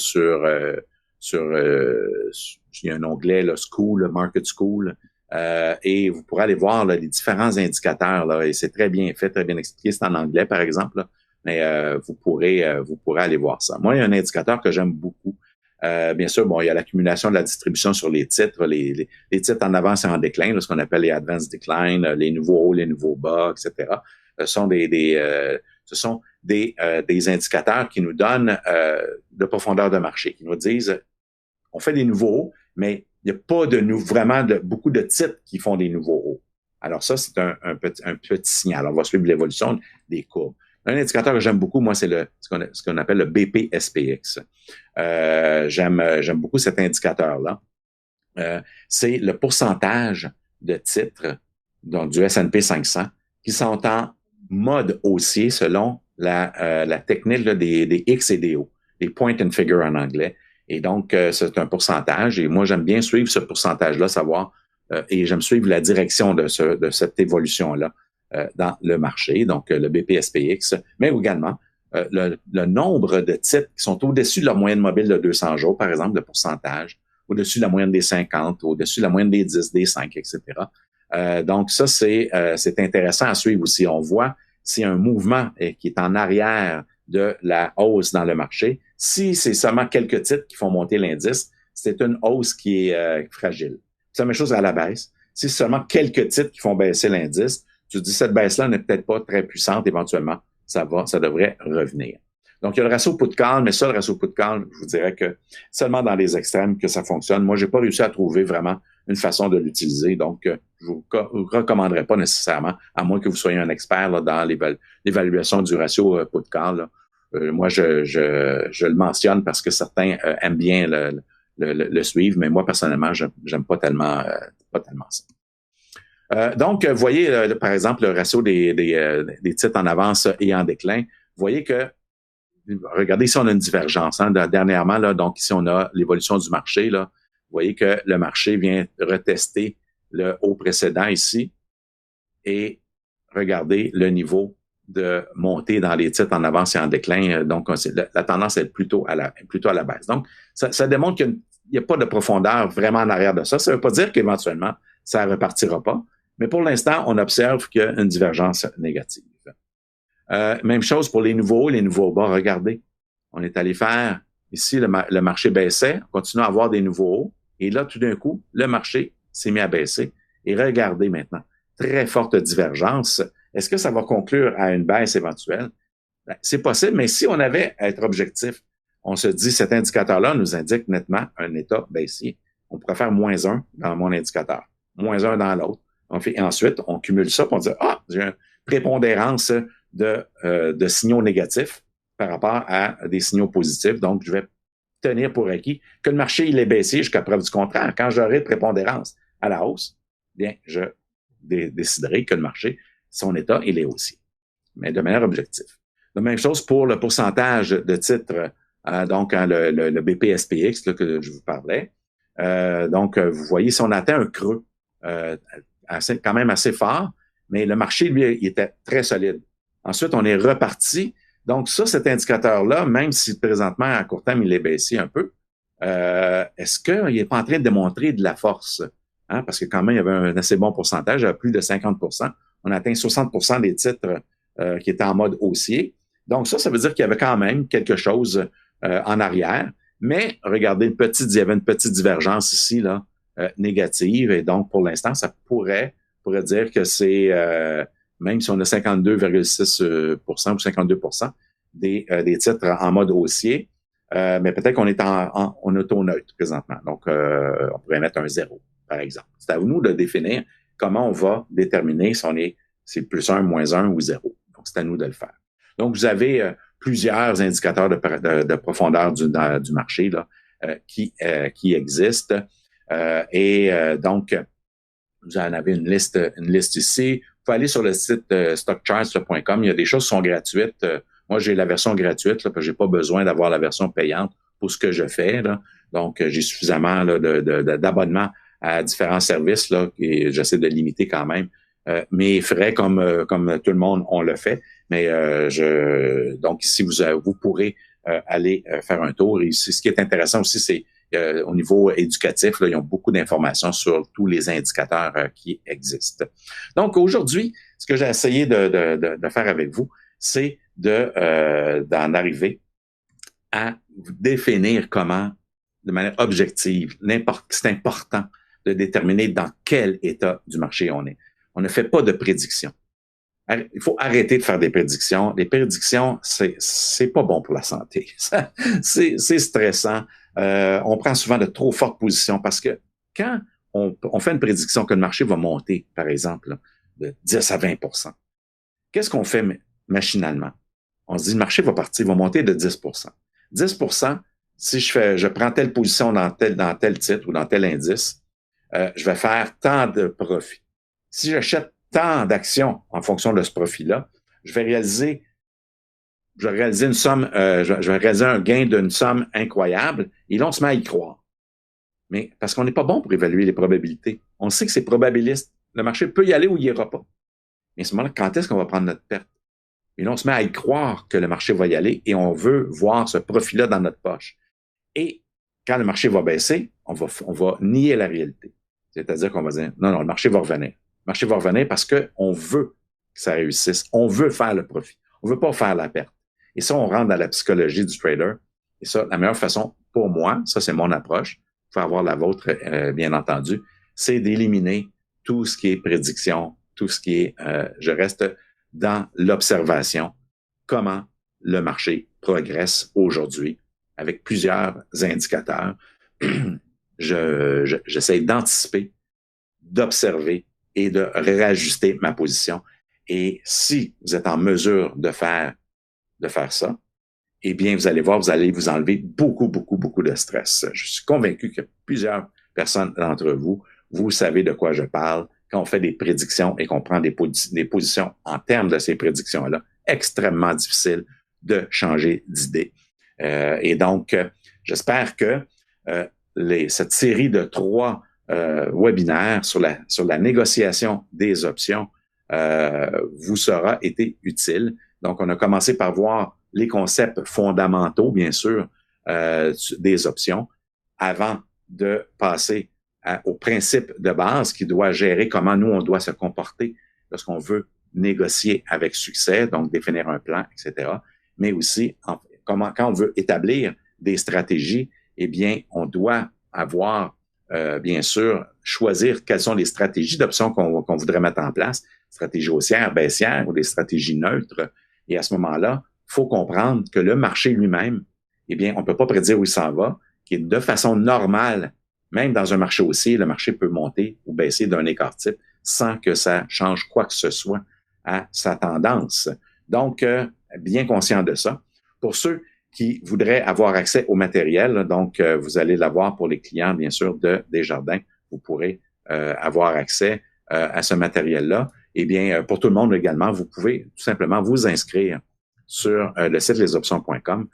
il y a un onglet là, School, Market School. et vous pourrez aller voir là, les différents indicateurs, là, et c'est très bien fait, très bien expliqué. C'est en anglais, par exemple, là, mais vous pourrez aller voir ça. Moi, il y a un indicateur que j'aime beaucoup. Bien sûr, bon, il y a l'accumulation de la distribution sur les titres, les titres en avance et en déclin, là, ce qu'on appelle les advanced decline, les nouveaux hauts, les nouveaux bas, etc. Ce sont des indicateurs qui nous donnent de profondeur de marché, qui nous disent, on fait des nouveaux hauts, mais il n'y a pas vraiment beaucoup de titres qui font des nouveaux hauts. Alors ça, c'est un petit signal. On va suivre l'évolution des courbes. Un indicateur que j'aime beaucoup, moi, c'est ce qu'on appelle le BPSPX. J'aime beaucoup cet indicateur-là. C'est le pourcentage de titres donc du S&P 500 qui sont en mode haussier selon la technique là, des X et des O, les point and figure en anglais. Et donc, c'est un pourcentage. Et moi, j'aime bien suivre ce pourcentage-là, savoir, et j'aime suivre la direction de cette évolution-là dans le marché, donc le BPSPX, mais également le nombre de titres qui sont au-dessus de leur moyenne mobile de 200 jours, par exemple, le pourcentage, au-dessus de la moyenne des 50, au-dessus de la moyenne des 10, des 5, etc. Donc, ça, c'est intéressant à suivre aussi. On voit s'il y a un mouvement qui est en arrière de la hausse dans le marché. Si c'est seulement quelques titres qui font monter l'indice, c'est une hausse qui est fragile. C'est la même chose à la baisse. Si c'est seulement quelques titres qui font baisser l'indice, tu te dis cette baisse-là n'est peut-être pas très puissante, éventuellement, ça devrait revenir. Donc, il y a le ratio put-call, mais ça, le ratio put-call, je vous dirais que seulement dans les extrêmes que ça fonctionne. Moi, j'ai pas réussi à trouver vraiment une façon de l'utiliser, donc je vous recommanderais pas nécessairement, à moins que vous soyez un expert là, dans l'évaluation du ratio put-call. Moi, je le mentionne parce que certains aiment bien le suivre, mais moi, personnellement, j'aime pas tellement ça. Donc, vous voyez, par exemple, le ratio des titres en avance et en déclin. Vous voyez que, regardez ici, on a une divergence. Hein, dernièrement, là, donc ici, on a l'évolution du marché. Là. Vous voyez que le marché vient retester le haut précédent ici. Et regardez le niveau de montée dans les titres en avance et en déclin. Donc, la tendance est plutôt à la baisse. Donc, ça démontre qu'il n'y a pas de profondeur vraiment en arrière de ça. Ça ne veut pas dire qu'éventuellement, ça ne repartira pas. Mais pour l'instant, on observe qu'il y a une divergence négative. Même chose pour les nouveaux bas. Regardez, on est allé faire, ici, le marché baissait, on continue à avoir des nouveaux hauts. Et là, tout d'un coup, le marché s'est mis à baisser. Et regardez maintenant, très forte divergence. Est-ce que ça va conclure à une baisse éventuelle? Ben, c'est possible, mais si on avait à être objectif, on se dit, cet indicateur-là nous indique nettement un état baissier. On pourrait faire -1 dans mon indicateur, -1 dans l'autre. Et ensuite, on cumule ça pour dire, j'ai une prépondérance de signaux négatifs par rapport à des signaux positifs. Donc, je vais tenir pour acquis que le marché, il est baissé jusqu'à preuve du contraire. Quand j'aurai de prépondérance à la hausse, bien, je déciderai que le marché, son état, il est haussier, mais de manière objective. La même chose pour le pourcentage de titres, donc le BPSPX là, que je vous parlais. Donc, vous voyez, si on atteint un creux quand même assez fort, mais le marché, lui, il était très solide. Ensuite, on est reparti. Donc, ça, cet indicateur-là, même si présentement, à court terme, il est baissé un peu, est-ce qu'il n'est pas en train de démontrer de la force? Hein? Parce que quand même, il y avait un assez bon pourcentage, à plus de 50%. On a atteint 60% des titres qui étaient en mode haussier. Donc, ça veut dire qu'il y avait quand même quelque chose en arrière. Mais regardez, il y avait une petite divergence ici, là, négative. Et donc, pour l'instant, ça pourrait dire que c'est, même si on a 52,6% ou 52% des titres en mode haussier, mais peut-être qu'on est en auto-neutre présentement. Donc, on pourrait mettre un 0, par exemple. C'est à nous de définir comment on va déterminer si c'est +1, -1 ou 0. Donc, c'est à nous de le faire. Donc, vous avez plusieurs indicateurs de profondeur du marché là, qui existent. Donc, vous en avez une liste ici. Vous pouvez aller sur le site stockcharts.com. Il y a des choses qui sont gratuites. Moi, j'ai la version gratuite, là, parce que j'ai pas besoin d'avoir la version payante pour ce que je fais. Là. Donc, j'ai suffisamment là, d'abonnements à différents services là, et j'essaie de limiter quand même mes frais comme tout le monde, on le fait. Mais donc, ici, vous pourrez aller faire un tour. Et ici, ce qui est intéressant aussi, c'est au niveau éducatif, là, ils ont beaucoup d'informations sur tous les indicateurs qui existent. Donc, aujourd'hui, ce que j'ai essayé de faire avec vous, c'est d'en arriver à définir comment, de manière objective, c'est important de déterminer dans quel état du marché on est. On ne fait pas de prédictions. Il faut arrêter de faire des prédictions. Les prédictions, c'est pas bon pour la santé. C'est stressant. On prend souvent de trop fortes positions parce que quand on fait une prédiction que le marché va monter, par exemple, de 10 à 20 %, qu'est-ce qu'on fait machinalement? On se dit, le marché va partir, va monter de 10 %. 10 %, si je prends telle position dans tel titre ou dans tel indice, je vais faire tant de profit. Si j'achète tant d'actions en fonction de ce profit-là, je vais réaliser une somme, je vais réaliser un gain d'une somme incroyable, et là, on se met à y croire. Mais parce qu'on n'est pas bon pour évaluer les probabilités. On sait que c'est probabiliste. Le marché peut y aller ou il ira pas. Mais à ce moment-là, quand est-ce qu'on va prendre notre perte? Et là, on se met à y croire que le marché va y aller et on veut voir ce profit-là dans notre poche. Et quand le marché va baisser, on va nier la réalité. C'est-à-dire qu'on va dire, non, le marché va revenir. Le marché va revenir parce qu'on veut que ça réussisse. On veut faire le profit. On veut pas faire la perte. Et ça, on rentre dans la psychologie du trader. Et ça, la meilleure façon pour moi, ça c'est mon approche, il faut avoir la vôtre, bien entendu, c'est d'éliminer tout ce qui est prédiction, tout ce qui est, je reste dans l'observation, comment le marché progresse aujourd'hui avec plusieurs indicateurs. J'essaie d'anticiper, d'observer et de réajuster ma position. Et si vous êtes en mesure de faire ça, eh bien, vous allez voir, vous allez vous enlever beaucoup de stress. Je suis convaincu que plusieurs personnes d'entre vous, vous savez de quoi je parle quand on fait des prédictions et qu'on prend des positions en termes de ces prédictions-là, extrêmement difficile de changer d'idée. Et donc, j'espère que cette série de 3 webinaires sur la négociation des options vous sera été utile. Donc, on a commencé par voir les concepts fondamentaux, bien sûr, des options, avant de passer au principe de base qui doit gérer comment nous, on doit se comporter lorsqu'on veut négocier avec succès, donc définir un plan, etc. Mais aussi, quand on veut établir des stratégies, eh bien, on doit avoir, bien sûr, choisir quelles sont les stratégies d'options qu'on voudrait mettre en place, stratégies haussières, baissières ou des stratégies neutres. Et à ce moment-là, il faut comprendre que le marché lui-même, eh bien, on ne peut pas prédire où il s'en va, qui est de façon normale, même dans un marché haussier, le marché peut monter ou baisser d'un écart type sans que ça change quoi que ce soit à sa tendance. Donc, bien conscient de ça. Pour ceux qui voudraient avoir accès au matériel, donc vous allez l'avoir pour les clients, bien sûr, de Desjardins. Vous pourrez avoir accès à ce matériel-là. Eh bien, pour tout le monde également, vous pouvez tout simplement vous inscrire sur le site lesoptions.com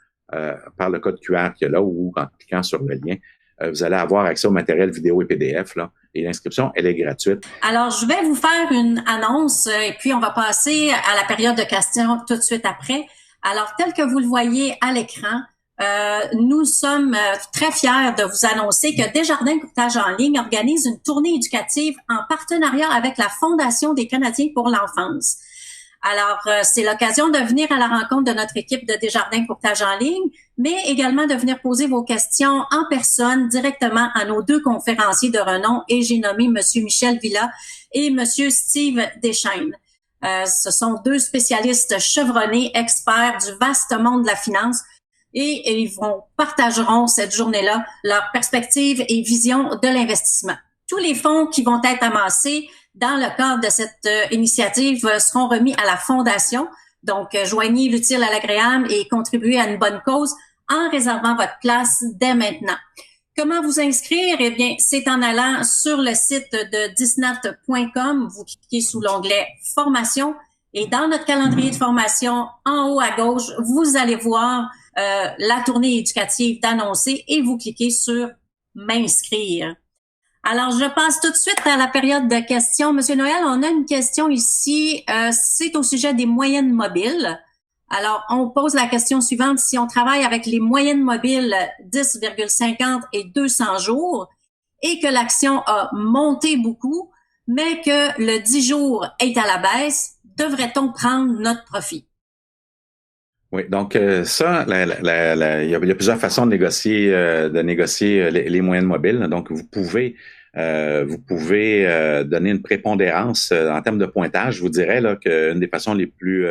par le code QR qu'il y a là ou en cliquant sur le lien. Vous allez avoir accès au matériel vidéo et PDF, là, et l'inscription, elle est gratuite. Alors, je vais vous faire une annonce et puis on va passer à la période de questions tout de suite après. Alors, tel que vous le voyez à l'écran, nous sommes très fiers de vous annoncer que Desjardins Courtage en ligne organise une tournée éducative en partenariat avec la Fondation des Canadiens pour l'enfance. Alors, c'est l'occasion de venir à la rencontre de notre équipe de Desjardins Courtage en ligne, mais également de venir poser vos questions en personne directement à nos 2 conférenciers de renom, et j'ai nommé Monsieur Michel Villa et Monsieur Steve Deschaines. Ce sont 2 spécialistes chevronnés, experts du vaste monde de la finance, et ils partageront cette journée-là leur perspective et vision de l'investissement. Tous les fonds qui vont être amassés dans le cadre de cette initiative seront remis à la Fondation. Donc, joignez l'utile à l'agréable et contribuez à une bonne cause en réservant votre place dès maintenant. Comment vous inscrire? Eh bien, c'est en allant sur le site de disnat.com. Vous cliquez sous l'onglet « Formation » et dans notre calendrier de formation, en haut à gauche, vous allez voir la tournée éducative d'annoncer et vous cliquez sur « M'inscrire ». Alors, je passe tout de suite à la période de questions. Monsieur Noël, on a une question ici. C'est au sujet des moyennes mobiles. Alors, on pose la question suivante. Si on travaille avec les moyennes mobiles 10,50 et 200 jours et que l'action a monté beaucoup, mais que le 10 jours est à la baisse, devrait-on prendre notre profit? Oui, donc ça, il y a plusieurs façons de négocier les moyennes mobiles. Donc, vous pouvez donner une prépondérance en termes de pointage. Je vous dirais là qu'une des façons les plus,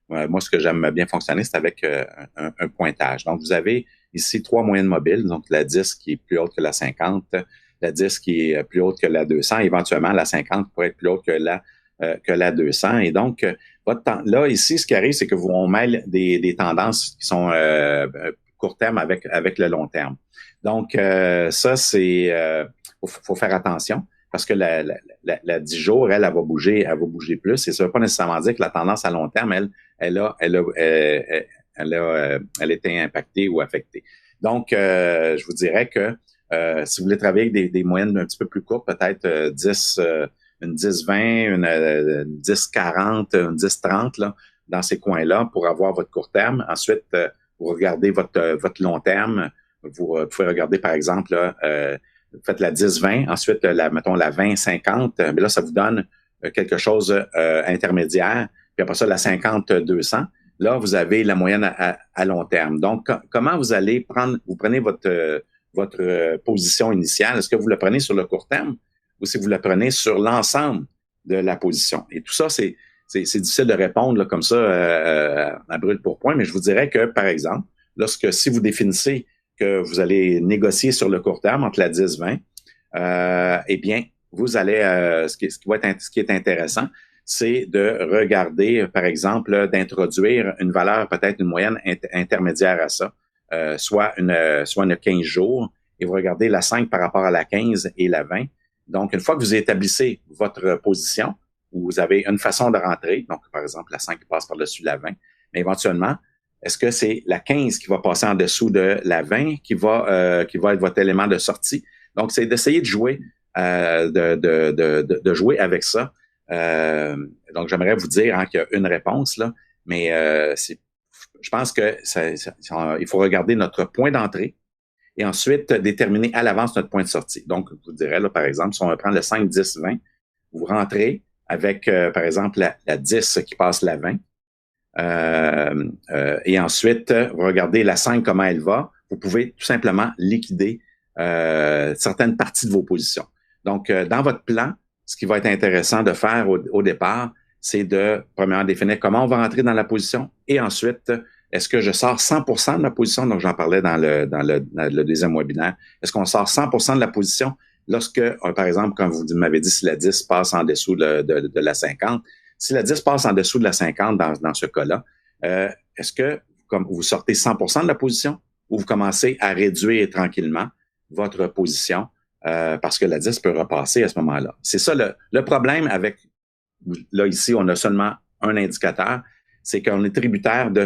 moi, ce que j'aime bien fonctionner, c'est avec un pointage. Donc, vous avez ici 3 moyennes mobiles. Donc, la 10 qui est plus haute que la 50, la 10 qui est plus haute que la 200, éventuellement la 50 pourrait être plus haute que la 200. Et donc, là, ici, ce qui arrive, c'est que on mêle des tendances qui sont court terme avec le long terme. Donc, ça, faut faire attention parce que la 10 jours, elle va bouger plus. Et ça ne veut pas nécessairement dire que la tendance à long terme, elle a été impactée ou affectée. Donc, je vous dirais que si vous voulez travailler avec des moyennes un petit peu plus courtes, peut-être une 10-20, une 10-40, une 10-30, là, dans ces coins-là pour avoir votre court terme. Ensuite, vous regardez votre long terme. Vous pouvez regarder, par exemple, là, vous faites la 10-20, ensuite, mettons la 20-50, mais là, ça vous donne quelque chose intermédiaire. Puis après ça, la 50-200. Là, vous avez la moyenne à long terme. Donc, comment vous allez vous prenez votre position initiale? Est-ce que vous la prenez sur le court terme ou si vous la prenez sur l'ensemble de la position? Et tout ça, c'est difficile de répondre là, comme ça à brûle pour point, mais je vous dirais que, par exemple, si vous définissez que vous allez négocier sur le court terme entre la 10-20, eh bien, vous allez, ce qui est intéressant, c'est de regarder, par exemple, d'introduire une valeur, peut-être une moyenne intermédiaire à ça, soit une 15 jours, et vous regardez la 5 par rapport à la 15 et la 20. Donc, une fois que vous établissez votre position, vous avez une façon de rentrer, donc par exemple la 5 passe par-dessus la 20, mais éventuellement, est-ce que c'est la 15 qui va passer en dessous de la 20 qui va être votre élément de sortie? Donc, c'est d'essayer de jouer, de jouer avec ça. Donc, j'aimerais vous dire qu'il y a une réponse, là, mais je pense que il faut regarder notre point d'entrée et ensuite déterminer à l'avance notre point de sortie. Donc, je vous dirais, là, par exemple, si on va prendre le 5, 10, 20, vous rentrez avec, par exemple, la 10 qui passe la 20. Et ensuite, vous regardez la 5, comment elle va. Vous pouvez tout simplement liquider certaines parties de vos positions. Donc, dans votre plan, ce qui va être intéressant de faire au départ, c'est de, premièrement, définir comment on va rentrer dans la position et ensuite, est-ce que je sors 100% de ma position? Donc, j'en parlais dans le deuxième webinaire. Est-ce qu'on sort 100% de la position lorsque, par exemple, quand vous m'avez dit si la 10 passe en dessous de la 50, si la 10 passe en dessous de la 50 dans ce cas-là, est-ce que comme vous sortez 100% de la position ou vous commencez à réduire tranquillement votre position parce que la 10 peut repasser à ce moment-là? C'est ça le problème avec, là ici, on a seulement un indicateur, c'est qu'on est tributaire de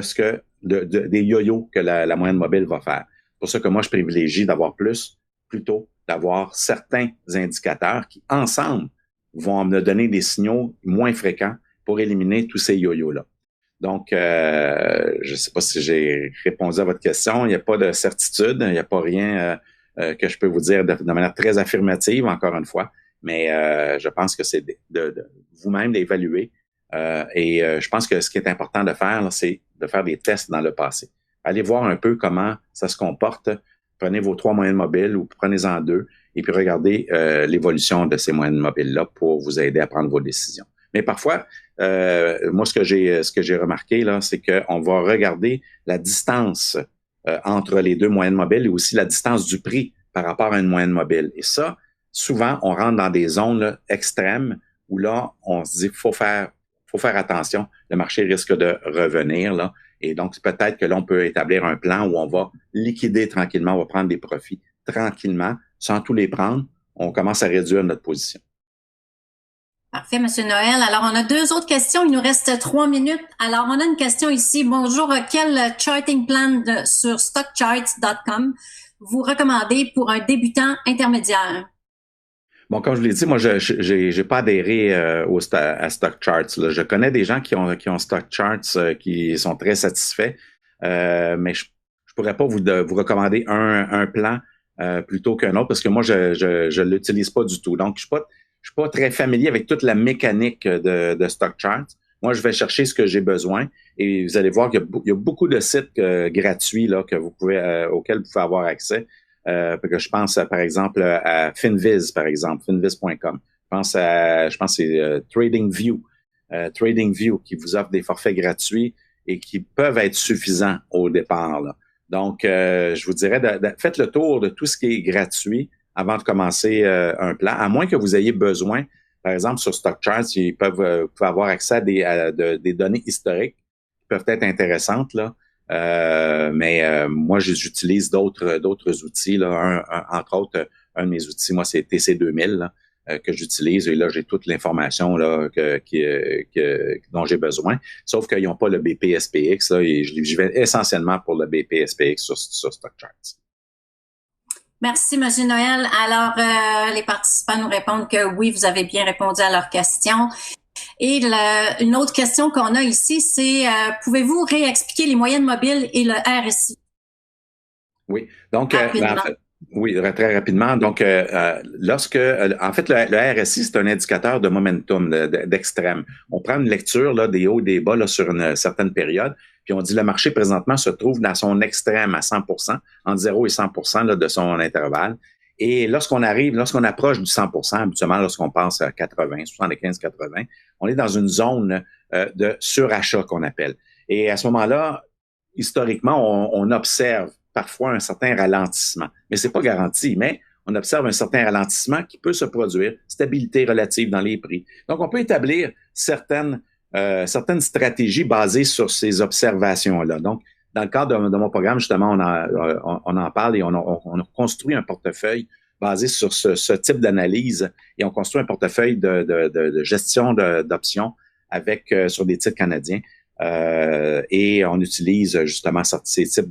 des yo-yo que la moyenne mobile va faire. C'est pour ça que moi, je privilégie d'avoir plutôt d'avoir certains indicateurs qui, ensemble, vont me donner des signaux moins fréquents pour éliminer tous ces yo-yo-là. Donc, je ne sais pas si j'ai répondu à votre question. Il n'y a pas de certitude, il n'y a pas rien que je peux vous dire de manière très affirmative, encore une fois, mais je pense que c'est de vous-même d'évaluer. Et je pense que ce qui est important de faire, c'est de faire des tests dans le passé. Allez voir un peu comment ça se comporte. Prenez vos 3 moyennes mobiles ou prenez-en 2 et puis regardez l'évolution de ces moyennes mobiles-là pour vous aider à prendre vos décisions. Mais parfois, moi, ce que j'ai remarqué, là, c'est qu'on va regarder la distance entre les 2 moyennes mobiles et aussi la distance du prix par rapport à une moyenne mobile. Et ça, souvent, on rentre dans des zones là, extrêmes où là, on se dit faut faire attention, le marché risque de revenir, là. Et donc, peut-être que là, on peut établir un plan où on va liquider tranquillement, on va prendre des profits tranquillement, sans tous les prendre. On commence à réduire notre position. Parfait, Monsieur Noël. Alors, on a 2 autres questions. Il nous reste 3 minutes. Alors, on a une question ici. Bonjour, quel charting plan sur stockcharts.com vous recommandez pour un débutant intermédiaire? Bon, comme je l'ai dit, moi, j'ai pas adhéré à Stock Charts, là. Je connais des gens qui ont Stock Charts qui sont très satisfaits, mais je pourrais pas vous recommander un plan plutôt qu'un autre parce que moi, je l'utilise pas du tout. Donc, je suis pas très familier avec toute la mécanique de Stock Charts. Moi, je vais chercher ce que j'ai besoin et vous allez voir qu'il y a beaucoup de sites gratuits là que vous pouvez auxquels vous pouvez avoir accès. Que je pense, par exemple, à Finviz, par exemple, finviz.com. Je pense que c'est TradingView qui vous offre des forfaits gratuits et qui peuvent être suffisants au départ, là. Donc, je vous dirais, faites le tour de tout ce qui est gratuit avant de commencer un plan, à moins que vous ayez besoin, par exemple, sur StockCharts, vous pouvez avoir accès à des données historiques qui peuvent être intéressantes, là. Mais moi, j'utilise d'autres outils, là. Entre autres, un de mes outils, moi, c'est TC2000, là, que j'utilise. Et là, j'ai toute l'information là dont j'ai besoin. Sauf qu'ils n'ont pas le BPSPX, là, et je vais essentiellement pour le BPSPX sur StockCharts. Merci, Monsieur Noël. Alors, les participants nous répondent que oui, vous avez bien répondu à leurs questions. Et une autre question qu'on a ici, c'est pouvez-vous réexpliquer les moyennes mobiles et le RSI? Oui, donc en fait, oui, très rapidement. Donc, en fait, le RSI, c'est un indicateur de momentum, d'extrême. On prend une lecture là, des hauts et des bas là, sur une certaine période, puis on dit le marché présentement se trouve dans son extrême à 100%, entre 0 et 100% là, de son intervalle. Et lorsqu'on approche du 100%, habituellement, lorsqu'on passe à 80, 75, 80, on est dans une zone de surachat qu'on appelle. Et à ce moment-là, historiquement, on observe parfois un certain ralentissement. Mais c'est pas garanti, mais on observe un certain ralentissement qui peut se produire, stabilité relative dans les prix. Donc, on peut établir certaines stratégies basées sur ces observations-là. Donc, dans le cadre de mon programme, justement, on en parle et on a construit un portefeuille basé sur ce type d'analyse et on construit un portefeuille de gestion d'options avec sur des titres canadiens. Et on utilise justement ces types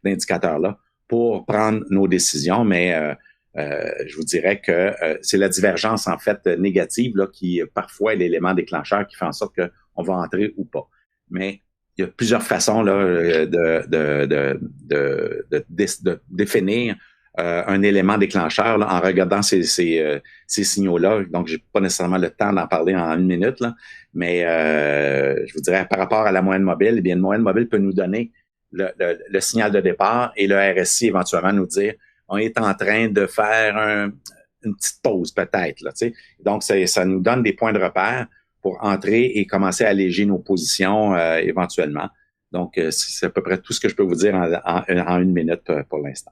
d'indicateurs-là pour prendre nos décisions, mais je vous dirais que c'est la divergence en fait négative là, qui parfois est l'élément déclencheur qui fait en sorte qu'on va entrer ou pas. Mais il y a plusieurs façons là, de définir un élément déclencheur là, en regardant ces signaux-là. Donc, j'ai pas nécessairement le temps d'en parler en une minute, là, mais je vous dirais par rapport à la moyenne mobile, eh bien, une moyenne mobile peut nous donner le signal de départ et le RSI éventuellement nous dire on est en train de faire une petite pause peut-être. Là, tu sais. Donc, ça nous donne des points de repère pour entrer et commencer à alléger nos positions éventuellement. Donc, c'est à peu près tout ce que je peux vous dire en une minute pour l'instant.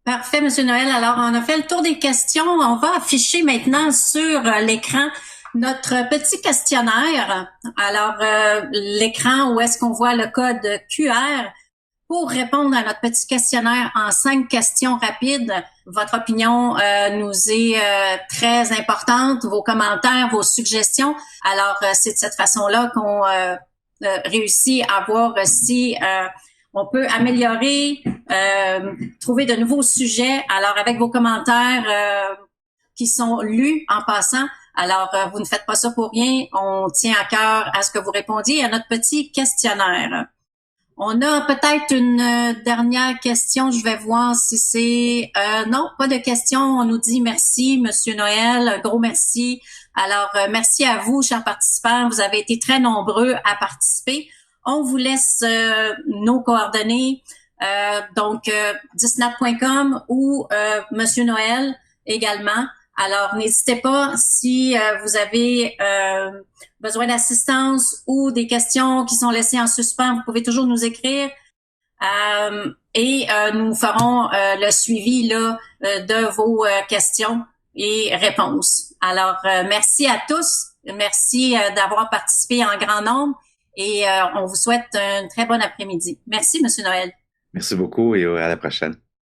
Parfait, Monsieur Noël. Alors, on a fait le tour des questions. On va afficher maintenant sur l'écran notre petit questionnaire. Alors, l'écran où est-ce qu'on voit le code QR pour répondre à notre petit questionnaire en 5 questions rapides. Votre opinion nous est très importante, vos commentaires, vos suggestions. Alors, c'est de cette façon-là qu'on réussit à voir si on peut améliorer, trouver de nouveaux sujets. Alors, avec vos commentaires qui sont lus en passant, alors vous ne faites pas ça pour rien. On tient à cœur à ce que vous répondiez à notre petit questionnaire. On a peut-être une dernière question. Je vais voir si c'est... non, pas de question. On nous dit merci, Monsieur Noël. Un gros merci. Alors, merci à vous, chers participants. Vous avez été très nombreux à participer. On vous laisse nos coordonnées, donc disnap.com ou Monsieur Noël également. Alors, n'hésitez pas si vous avez besoin d'assistance ou des questions qui sont laissées en suspens, vous pouvez toujours nous écrire et nous ferons le suivi là de vos questions et réponses. Alors, merci à tous. Merci d'avoir participé en grand nombre. Et on vous souhaite un très bon après-midi. Merci, Monsieur Noël. Merci beaucoup et à la prochaine.